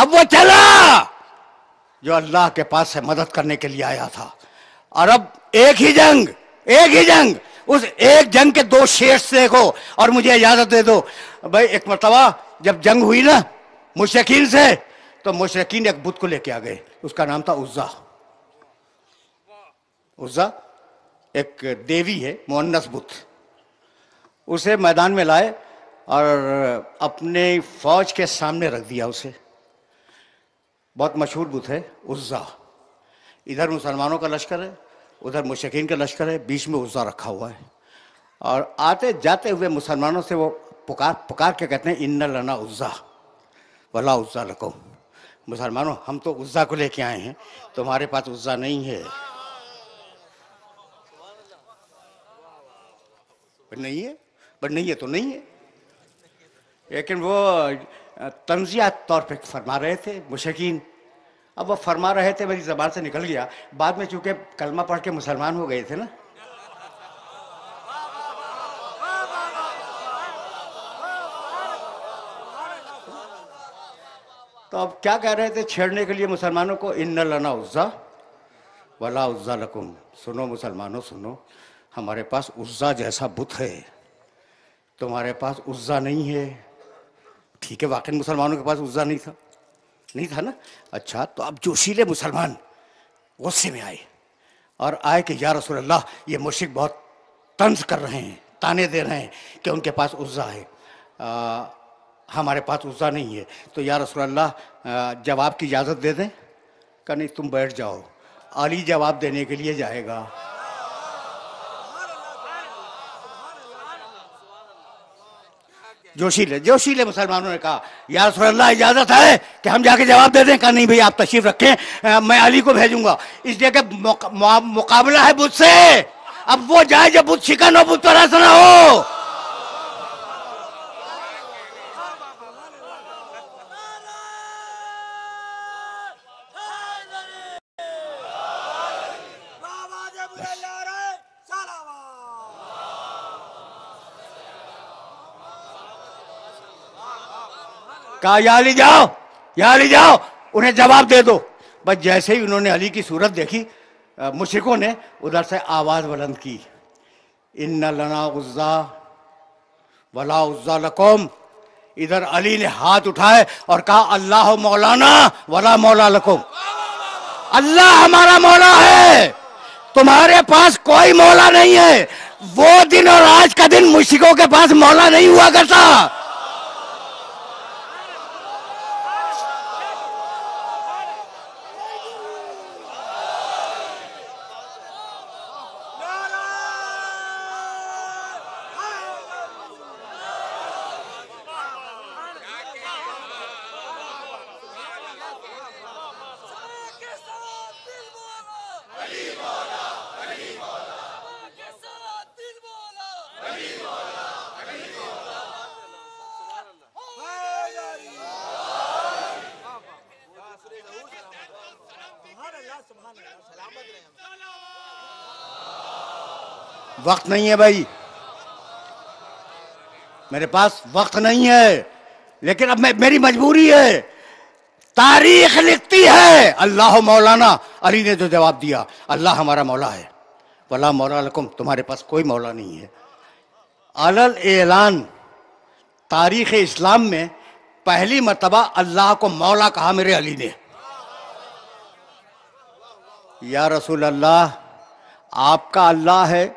S3: اب وہ چلا جو اللہ کے پاس سے مدد کرنے کے لیے آیا تھا. اور اب ایک ہی جنگ, اس ایک جنگ کے 2 شیٹس دیکھو. اور مجھے اجازت دے دو بھائی, ایک مرتبہ جب جنگ ہوئی نا مشرکین سے, تو مشرکین ایک بت کو لے کے آ گئے, اس کا نام تھا عزا. عزا ایک دیوی ہے, مؤنث بت. اسے میدان میں لائے اور اپنے فوج کے سامنے رکھ دیا اسے. بہت مشہور بت ہے عزا. ادھر مسلمانوں کا لشکر ہے, ادھر مشرکین کا لشکر ہے, بیچ میں عزا رکھا ہوا ہے. اور آتے جاتے ہوئے مسلمانوں سے وہ پکار کے کہتے ہیں ان لنا عزا ولا عزا لکم. مسلمانوں, ہم تو عزا کو لے کے آئے ہیں, تمہارے پاس عزا نہیں ہے. نہیں ہے تو نہیں ہے. لیکن وہ تنزیہ طور پہ فرما رہے تھے مشرکین. اب وہ فرما رہے تھے, میری زبان سے نکل گیا. بعد میں چونکہ کلمہ پڑھ کے مسلمان ہو گئے تھے نا, تو اب کیا کہہ رہے تھے چھیڑنے کے لیے مسلمانوں کو, ان لنا عزا ولا عزا لکم. سنو مسلمانوں سنو, ہمارے پاس عزا جیسا بت ہے, تمہارے پاس عزا نہیں ہے. ٹھیک ہے, واقعی مسلمانوں کے پاس عزا نہیں تھا نا. اچھا, تو اب جوشیلے مسلمان غصے میں آئے اور آئے کہ یا رسول اللہ, یہ مشرک بہت طنز کر رہے ہیں, تانے دے رہے ہیں کہ ان کے پاس عزا ہے, ہمارے پاس عزا نہیں ہے. تو یا رسول اللہ جواب کی اجازت دے دیں. کہ نہیں, تم بیٹھ جاؤ, علی جواب دینے کے لیے جائے گا. جوشیلے مسلمانوں نے کہا یا رسول اللہ اجازت ہے کہ ہم جا کے جواب دے دیں. کہا نہیں بھئی, آپ تشریف رکھیں, میں علی کو بھیجوں گا. اس لیے کہ مقابلہ ہے بت سے. اب وہ جائے جب بت شکن ہو, بت پرست نہ ہو. کہا یا علی جاؤ, انہیں جواب دے دو. بس جیسے ہی انہوں نے علی کی صورت دیکھی, مشرکوں نے ادھر سے آواز بلند کی, ان لنا عزا ولا عزا لکم. ادھر علی نے ہاتھ اٹھائے اور کہا اللہ مولانا ولا مولا لکم. اللہ ہمارا مولا ہے, تمہارے پاس کوئی مولا نہیں ہے. وہ دن اور آج کا دن مشرکوں کے پاس مولا نہیں ہوا کرتا. وقت نہیں ہے بھائی, میرے پاس وقت نہیں ہے, لیکن اب میری مجبوری ہے. تاریخ لکھتی ہے اللہ مولانا. علی نے جو جواب دیا, اللہ ہمارا مولا ہے, ولا مولا لکم, تمہارے پاس کوئی مولا نہیں ہے. علل اعلان تاریخ اسلام میں پہلی مرتبہ اللہ کو مولا کہا میرے علی نے. یا رسول اللہ, آپ کا اللہ ہے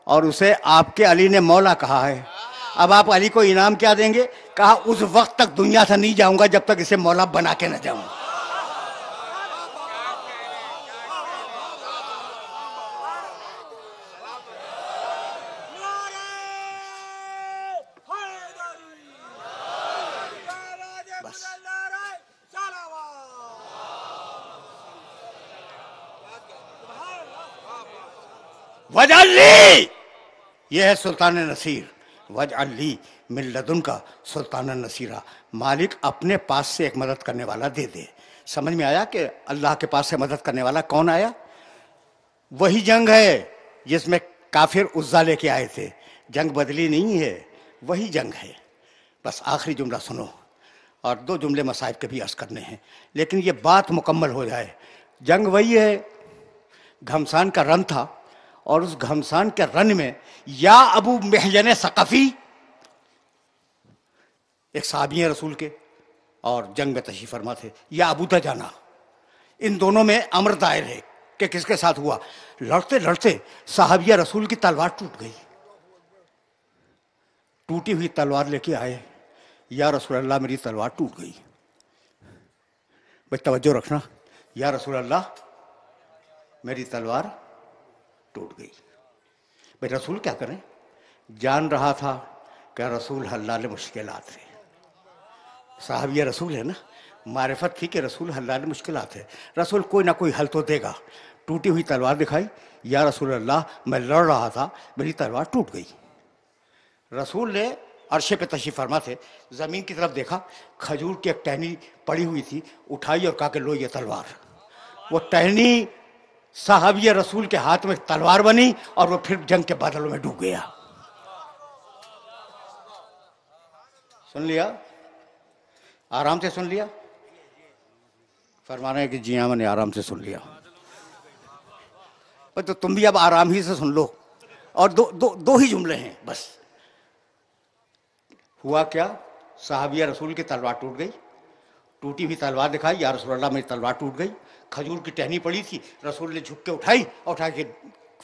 S3: اور اسے آپ کے علی نے مولا کہا ہے, اب آپ علی کو انعام کیا دیں گے؟ کہا اس وقت تک دنیا سے نہیں جاؤں گا جب تک اسے مولا بنا کے نہ جاؤں. وجعل لی, یہ ہے سلطان نصیر. وجعل لی من لدن کا سلطان نصیرہ, مالک اپنے پاس سے ایک مدد کرنے والا دے دے. سمجھ میں آیا کہ اللہ کے پاس سے مدد کرنے والا کون آیا؟ وہی جنگ ہے جس میں کافر عزا لے کے آئے تھے. جنگ بدلی نہیں ہے, وہی جنگ ہے. بس آخری جملہ سنو اور 2 جملے مصائب کے بھی عرض کرنے ہیں، لیکن یہ بات مکمل ہو جائے۔ جنگ وہی ہے، گھمسان کا رن تھا، اور اس گھمسان کے رن میں یا ابو محجن ثقفی ایک صحابی ہیں رسول کے اور جنگ میں تشریف فرما تھے، یا ابو دجانہ، ان دونوں میں امر دائر ہے کہ کس کے ساتھ ہوا۔ لڑتے لڑتے صحابیہ رسول کی تلوار ٹوٹ گئی، ٹوٹی ہوئی تلوار لے کے آئے، یا رسول اللہ میری تلوار ٹوٹ گئی۔ بھائی توجہ رکھنا، یا رسول اللہ میری تلوار ٹوٹ گئی۔ بھائی رسول کیا کریں، جان رہا تھا کہ رسول حلال مشکلات ہے، صحابیہ رسول ہے نا، معرفت تھی کہ رسول حلال مشکلات ہے، رسول کوئی نہ کوئی حل تو دے گا۔ ٹوٹی ہوئی تلوار دکھائی، یا رسول اللہ میں لڑ رہا تھا میری تلوار ٹوٹ گئی۔ رسول نے عرشے پہ تشریف فرما تھے، زمین کی طرف دیکھا، کھجور کی ایک ٹہنی پڑی ہوئی تھی، اٹھائی اور کہا کہ لو یہ تلوار۔ وہ ٹہنی صحابی رسول کے ہاتھ میں تلوار بنی اور وہ پھر جنگ کے بادلوں میں ڈوب گیا۔ سن لیا، آرام سے سن لیا، فرمانا ہے کہ جی ہاں میں نے آرام سے سن لیا۔ تو تم بھی اب آرام ہی سے سن لو، اور دو ہی جملے ہیں بس۔ ہوا کیا، صحابیہ رسول کی تلوار ٹوٹ گئی، ٹوٹی ہوئی تلوار دکھائی، یا رسول اللہ میری تلوار ٹوٹ گئی۔ کھجور کی ٹہنی پڑی تھی، رسول نے جھک کے اٹھائی اور اٹھا کے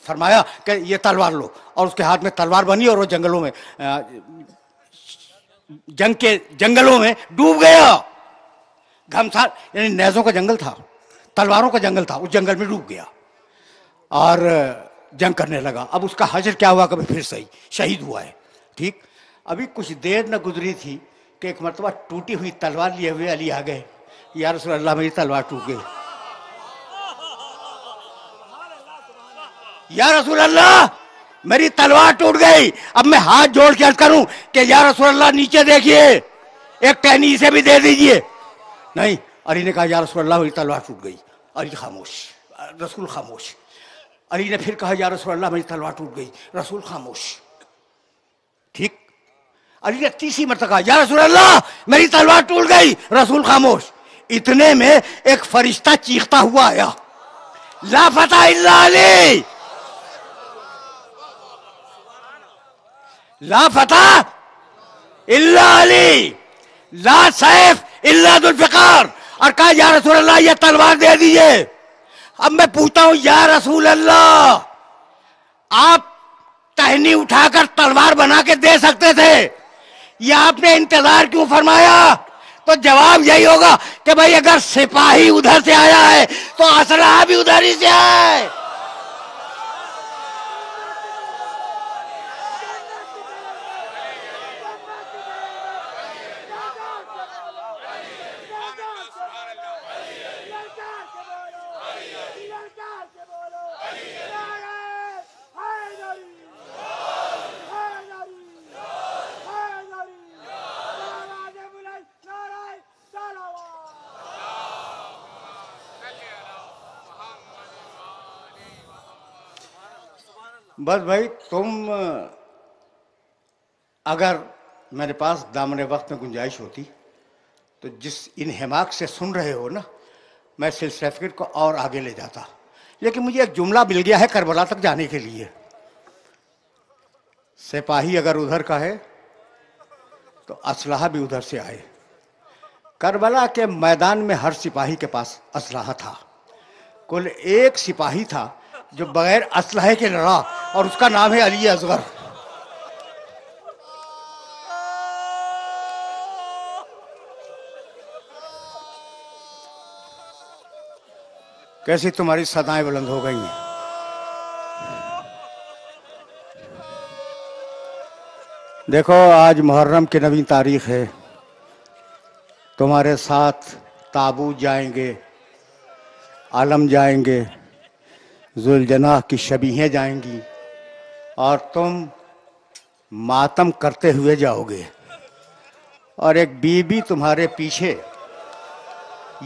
S3: فرمایا کہ یہ تلوار لو، اور اس کے ہاتھ میں تلوار بنی اور وہ جنگلوں میں جنگ کے جنگلوں میں ڈوب گیا۔ گھمسان یعنی نیزوں کا جنگل تھا، تلواروں کا جنگل تھا، اس جنگل میں ڈوب گیا اور جنگ کرنے لگا۔ اب اس کا حشر کیا ہوا، کبھی پھر صحیح شہید ہوا ہے۔ ٹھیک، ابھی کچھ دیر نہ گزری تھی کہ ایک مرتبہ ٹوٹی ہوئی تلوار لیے ہوئے علی آ گئے، یا رسول اللہ میری تلوار ٹوٹ گئی۔ یا رسول اللہ میری تلوار ٹوٹ گئی۔ اب میں ہاتھ جوڑ کے عرض کروں کہ یا رسول اللہ نیچے دیکھیے، ایک ٹہنی اسے بھی دے دیجئے۔ نہیں، علی نے کہا یا رسول اللہ میری تلوار ٹوٹ گئی۔ علی خاموش، رسول خاموش۔ علی نے پھر کہا یا رسول اللہ میری تلوار ٹوٹ گئی، رسول خاموش۔ ٹھیک، علی نے تیسری مرتبہ کہا یا رسول اللہ میری تلوار ٹوٹ گئی، رسول خاموش۔ اتنے میں ایک فرشتہ چیختا ہوا آیا، لا فتح الا علی، لا فتح الا علی، لا سیف الا ذو الفقار، اور کہا یا رسول اللہ یہ تلوار دے دیجئے۔ اب میں پوچھتا ہوں یا رسول اللہ آپ ٹہنی اٹھا کر تلوار بنا کے دے سکتے تھے، یا آپ نے انتظار کیوں فرمایا؟ تو جواب یہی ہوگا کہ بھائی اگر سپاہی ادھر سے آیا ہے تو اسلحہ بھی ادھر ہی سے آئے۔ بس بھائی تم اگر میرے پاس دامن وقت میں گنجائش ہوتی تو جس انہماک سے سن رہے ہو نا، میں سلسلہ فکر کو اور آگے لے جاتا، لیکن مجھے ایک جملہ مل گیا ہے کربلا تک جانے کے لیے۔ سپاہی اگر ادھر کا ہے تو اسلحہ بھی ادھر سے آئے۔ کربلا کے میدان میں ہر سپاہی کے پاس اسلحہ تھا، کل ایک سپاہی تھا جو بغیر اسلحے کے لڑا، اور اس کا نام ہے علی اصغر۔ کیسی تمہاری صدائیں بلند ہو گئی ہیں۔ دیکھو آج محرم کی 9ویں تاریخ ہے، تمہارے ساتھ تابوت جائیں گے، عالم جائیں گے، ذوالجناح کی شبیہیں جائیں گی، اور تم ماتم کرتے ہوئے جاؤ گے، اور ایک بی بی تمہارے پیچھے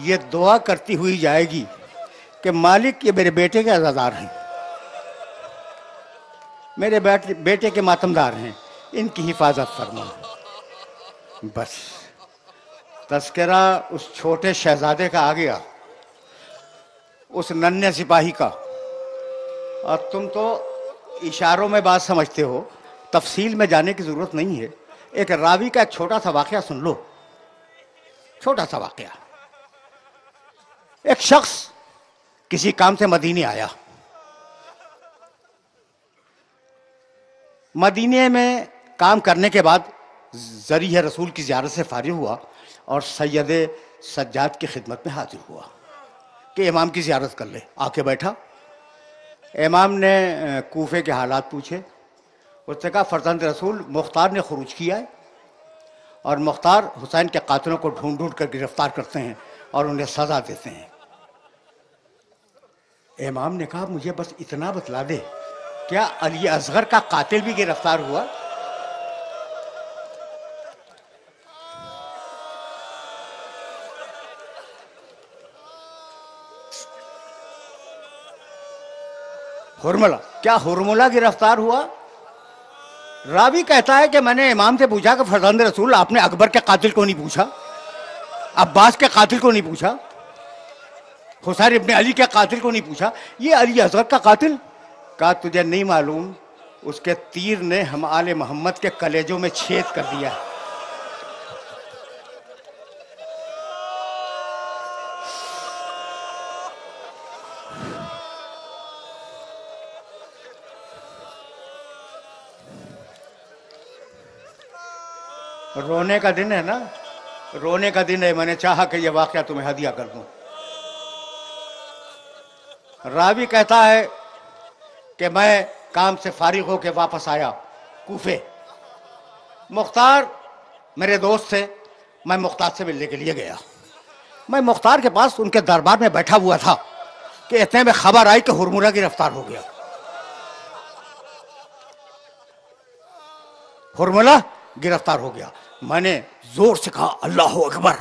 S3: یہ دعا کرتی ہوئی جائے گی کہ مالک یہ میرے بیٹے کے عزادار ہیں، میرے بیٹے کے ماتمدار ہیں، ان کی حفاظت فرما۔ بس تذکرہ اس چھوٹے شہزادے کا آ گیا، اس ننھے سپاہی کا، اور تم تو اشاروں میں بات سمجھتے ہو، تفصیل میں جانے کی ضرورت نہیں ہے۔ ایک راوی کا ایک چھوٹا سا واقعہ سن لو، چھوٹا سا واقعہ۔ ایک شخص کسی کام سے مدینے آیا، مدینے میں کام کرنے کے بعد ذریعہ رسول کی زیارت سے فارغ ہوا اور سید سجاد کی خدمت میں حاضر ہوا کہ امام کی زیارت کر لے۔ آ کے بیٹھا، امام نے کوفے کے حالات پوچھے، اس نے کہا فرزند رسول مختار نے خروج کیا ہے اور مختار حسین کے قاتلوں کو ڈھونڈ ڈھونڈ کر گرفتار کرتے ہیں اور انہیں سزا دیتے ہیں۔ امام نے کہا مجھے بس اتنا بتلا دے، کیا علی اصغر کا قاتل بھی گرفتار ہوا؟ ہرملہ، کیا ہرملہ گرفتار ہوا؟ راوی کہتا ہے کہ میں نے امام سے پوچھا کہ فرزند رسول آپ نے اکبر کے قاتل کو نہیں پوچھا، عباس کے قاتل کو نہیں پوچھا، حسین ابن علی کے قاتل کو نہیں پوچھا، یہ علی اصغر کا قاتل؟ کہا تجھے نہیں معلوم، اس کے تیر نے ہم آل محمد کے کلیجوں میں چھید کر دیا ہے۔ رونے کا دن ہے نا، رونے کا دن ہے، میں نے چاہا کہ یہ واقعہ تمہیں ہدیہ کر دوں۔ راوی کہتا ہے کہ میں کام سے فارغ ہو کے واپس آیا کوفے، مختار میرے دوست تھے، میں مختار سے ملنے کے لیے گیا۔ میں مختار کے پاس ان کے دربار میں بیٹھا ہوا تھا کہ اتنے میں خبر آئی کہ ہرملہ گرفتار ہو گیا۔ ہرملہ گرفتار ہو گیا۔ میں نے زور سے کہا اللہ اکبر۔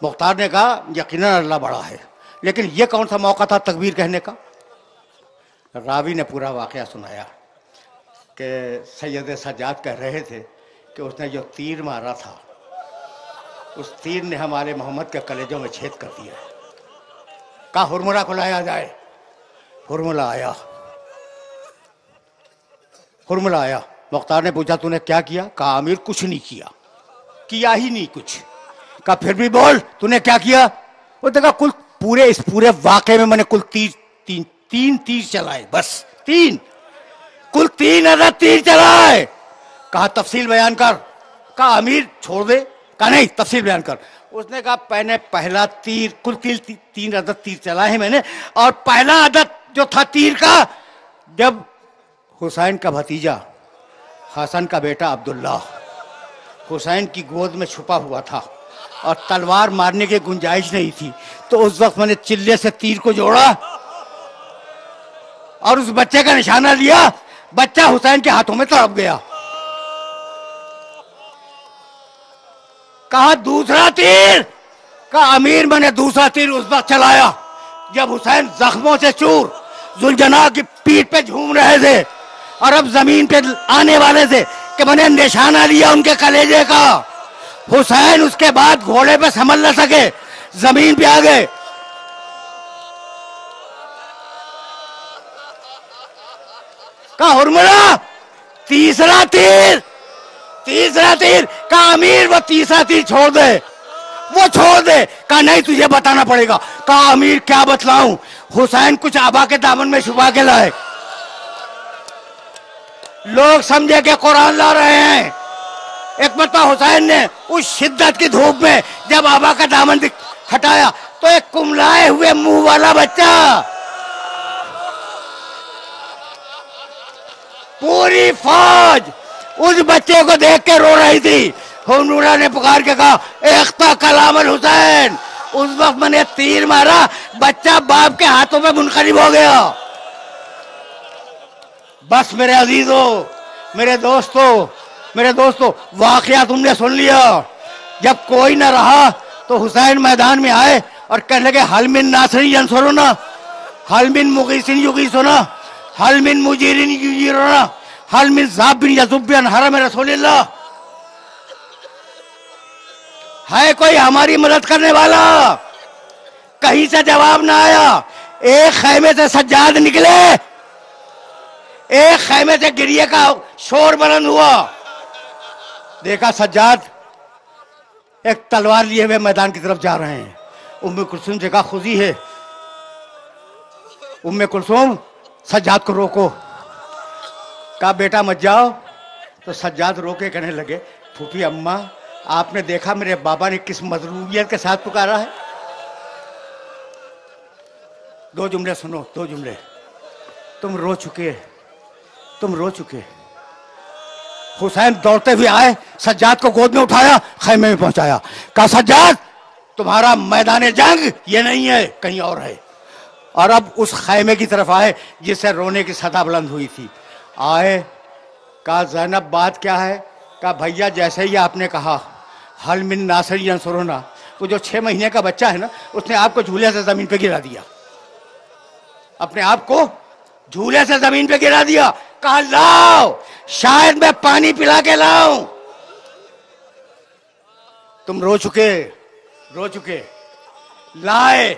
S3: مختار نے کہا یقیناً اللہ بڑا ہے، لیکن یہ کون سا موقع تھا تکبیر کہنے کا؟ راوی نے پورا واقعہ سنایا کہ سید سجاد کہہ رہے تھے کہ اس نے جو تیر مارا تھا اس تیر نے ہمارے محمد کے کلیجوں میں چھید کر دیا۔ کہا ہرملہ کو لایا جائے۔ ہرملہ آیا، ہرملہ آیا۔ مختار نے پوچھا تو نے کیا کیا؟ کہا امیر کچھ نہیں کیا ہی نہیں کچھ۔ کہا پھر بھی بول تو نے کیا کیا؟ وہ دیکھا کل اس پورے واقعے میں نے کل تین تیر چلائے، بس تین، کل 3 عدد تیر چلائے۔ کہا تفصیل بیان کر۔ کہا امیر چھوڑ دے۔ کہا نہیں تفصیل بیان کر۔ اس نے کہا پہلا تیر، کل 3 عدد تیر چلائے ہیں میں نے، اور پہلا عدد جو تھا تیر کا، جب حسین کا بھتیجا حسن کا بیٹا عبداللہ حسین کی گود میں چھپا ہوا تھا اور تلوار مارنے کی گنجائش نہیں تھی، تو اس وقت میں نے چلے سے تیر کو جوڑا اور اس بچے کا نشانہ لیا، بچہ حسین کے ہاتھوں میں تڑپ گیا۔ کہا دوسرا تیر؟ کہا امیر میں نے دوسرا تیر اس وقت چلایا جب حسین زخموں سے چور ذوالجناح کی پیٹھ پہ جھوم رہے تھے اور اب زمین پہ آنے والے تھے کہ میں نے نشانہ لیا ان کے کلیجے کا۔ حسین اس کے بعد گھوڑے پہ سنبھل نہ سکے، زمین پہ آ گئے۔ کہا ہرملہ تیسرا تیر؟ کہا امیر وہ تیسرا تیر چھوڑ دے، وہ چھوڑ دے۔ کہا نہیں تجھے بتانا پڑے گا۔ کہا امیر کیا بتلاؤں؟ حسین کچھ آبا کے دامن میں چھپا کے لائے، لوگ سمجھے کہ قرآن لا رہے ہیں۔ ایک مرتبہ حسین نے اس شدت کی دھوپ میں جب آبا کا دامن ہٹایا تو ایک کملائے ہوئے منہ والا بچہ، پوری فوج اس بچے کو دیکھ کے رو رہی تھی۔ ہرملہ نے پکار کے کہا اختا کلام الحسین۔ اس وقت میں نے تیر مارا، بچہ باپ کے ہاتھوں میں منقلب ہو گیا۔ بس میرے عزیزو، میرے دوستو واقعہ تم نے سن لیا۔ جب کوئی نہ رہا تو حسین میدان میں آئے اور کہنے لگے حل من ناصر ینصرنا، حل من مغیث یغیثنا، حل من مجیر یجیرنا، حل من ذاب یذب عن حرم رسول اللہ۔ ہے کوئی ہماری مدد کرنے والا؟ کہیں سے جواب نہ آیا. ایک خیمے سے سجاد نکلے, ایک خیمے سے گریے کا شور بلند ہوا. دیکھا سجاد ایک تلوار لیے ہوئے میدان کی طرف جا رہے ہیں. ام کلثوم سے کہا خودی ہے. ام کلثوم سجاد کو روکو. کہا بیٹا مت جاؤ. تو سجاد روکے کہنے لگے پھوپھی اماں آپ نے دیکھا میرے بابا نے کس مظلومیت کے ساتھ پکارا ہے. دو جملے سنو, دو جملے. تم رو چکے, تم رو چکے. حسین دوڑتے ہوئے آئے, سجاد کو گود میں اٹھایا, خیمے میں پہنچایا. کہا سجاد تمہارا میدان جنگ یہ نہیں ہے, کہیں اور ہے. اور اب اس خیمے کی طرف آئے جس سے رونے کی صدا بلند ہوئی تھی. آئے, کہا زینب بات کیا ہے؟ کہا بھیا جیسے ہی آپ نے کہا حل من ناصر ینصرنا, وہ جو 6 مہینے کا بچہ ہے نا اس نے آپ کو جھولے سے زمین پہ گرا دیا, اپنے آپ کو جھولے سے زمین پہ گرا دیا. کہا لاؤ شاید میں پانی پلا کے لاؤں. تم رو چکے, رو چکے. لائے,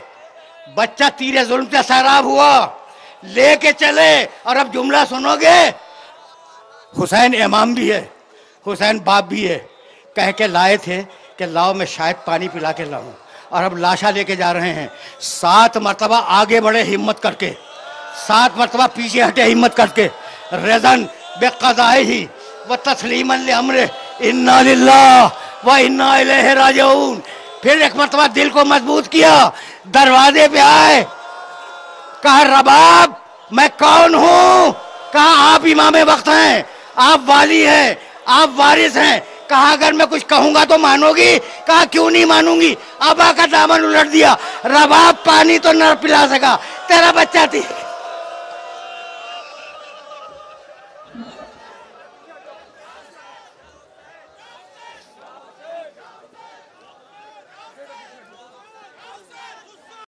S3: بچہ تیرے ظلم سے سیراب ہوا, لے کے چلے. اور اب جملہ سنو گے, حسین امام بھی ہے, حسین باپ بھی ہے. کہہ کے لائے تھے کہ لاؤ میں شاید پانی پلا کے لاؤں. اور اب لاشا لے کے جا رہے ہیں. 7 مرتبہ آگے بڑھے ہمت کر کے, 7 مرتبہ پیچھے ہٹے ہمت کر کے. رضن بقضائہ و تسلیما لامرہ انا للہ و انا الیہ راجعون. پھر ایک مرتبہ دل کو مضبوط کیا, دروازے پہ آئے. کہا رباب میں کون ہوں؟ کہا آپ امام وقت ہیں, آپ والی ہیں, آپ وارث ہیں. کہا اگر میں کچھ کہوں گا تو مانو گی؟ کہا کیوں نہیں مانوں گی. ابا کا دامن الٹ دیا. رباب پانی تو نہ پلا سکا, تیرا بچہ تھی.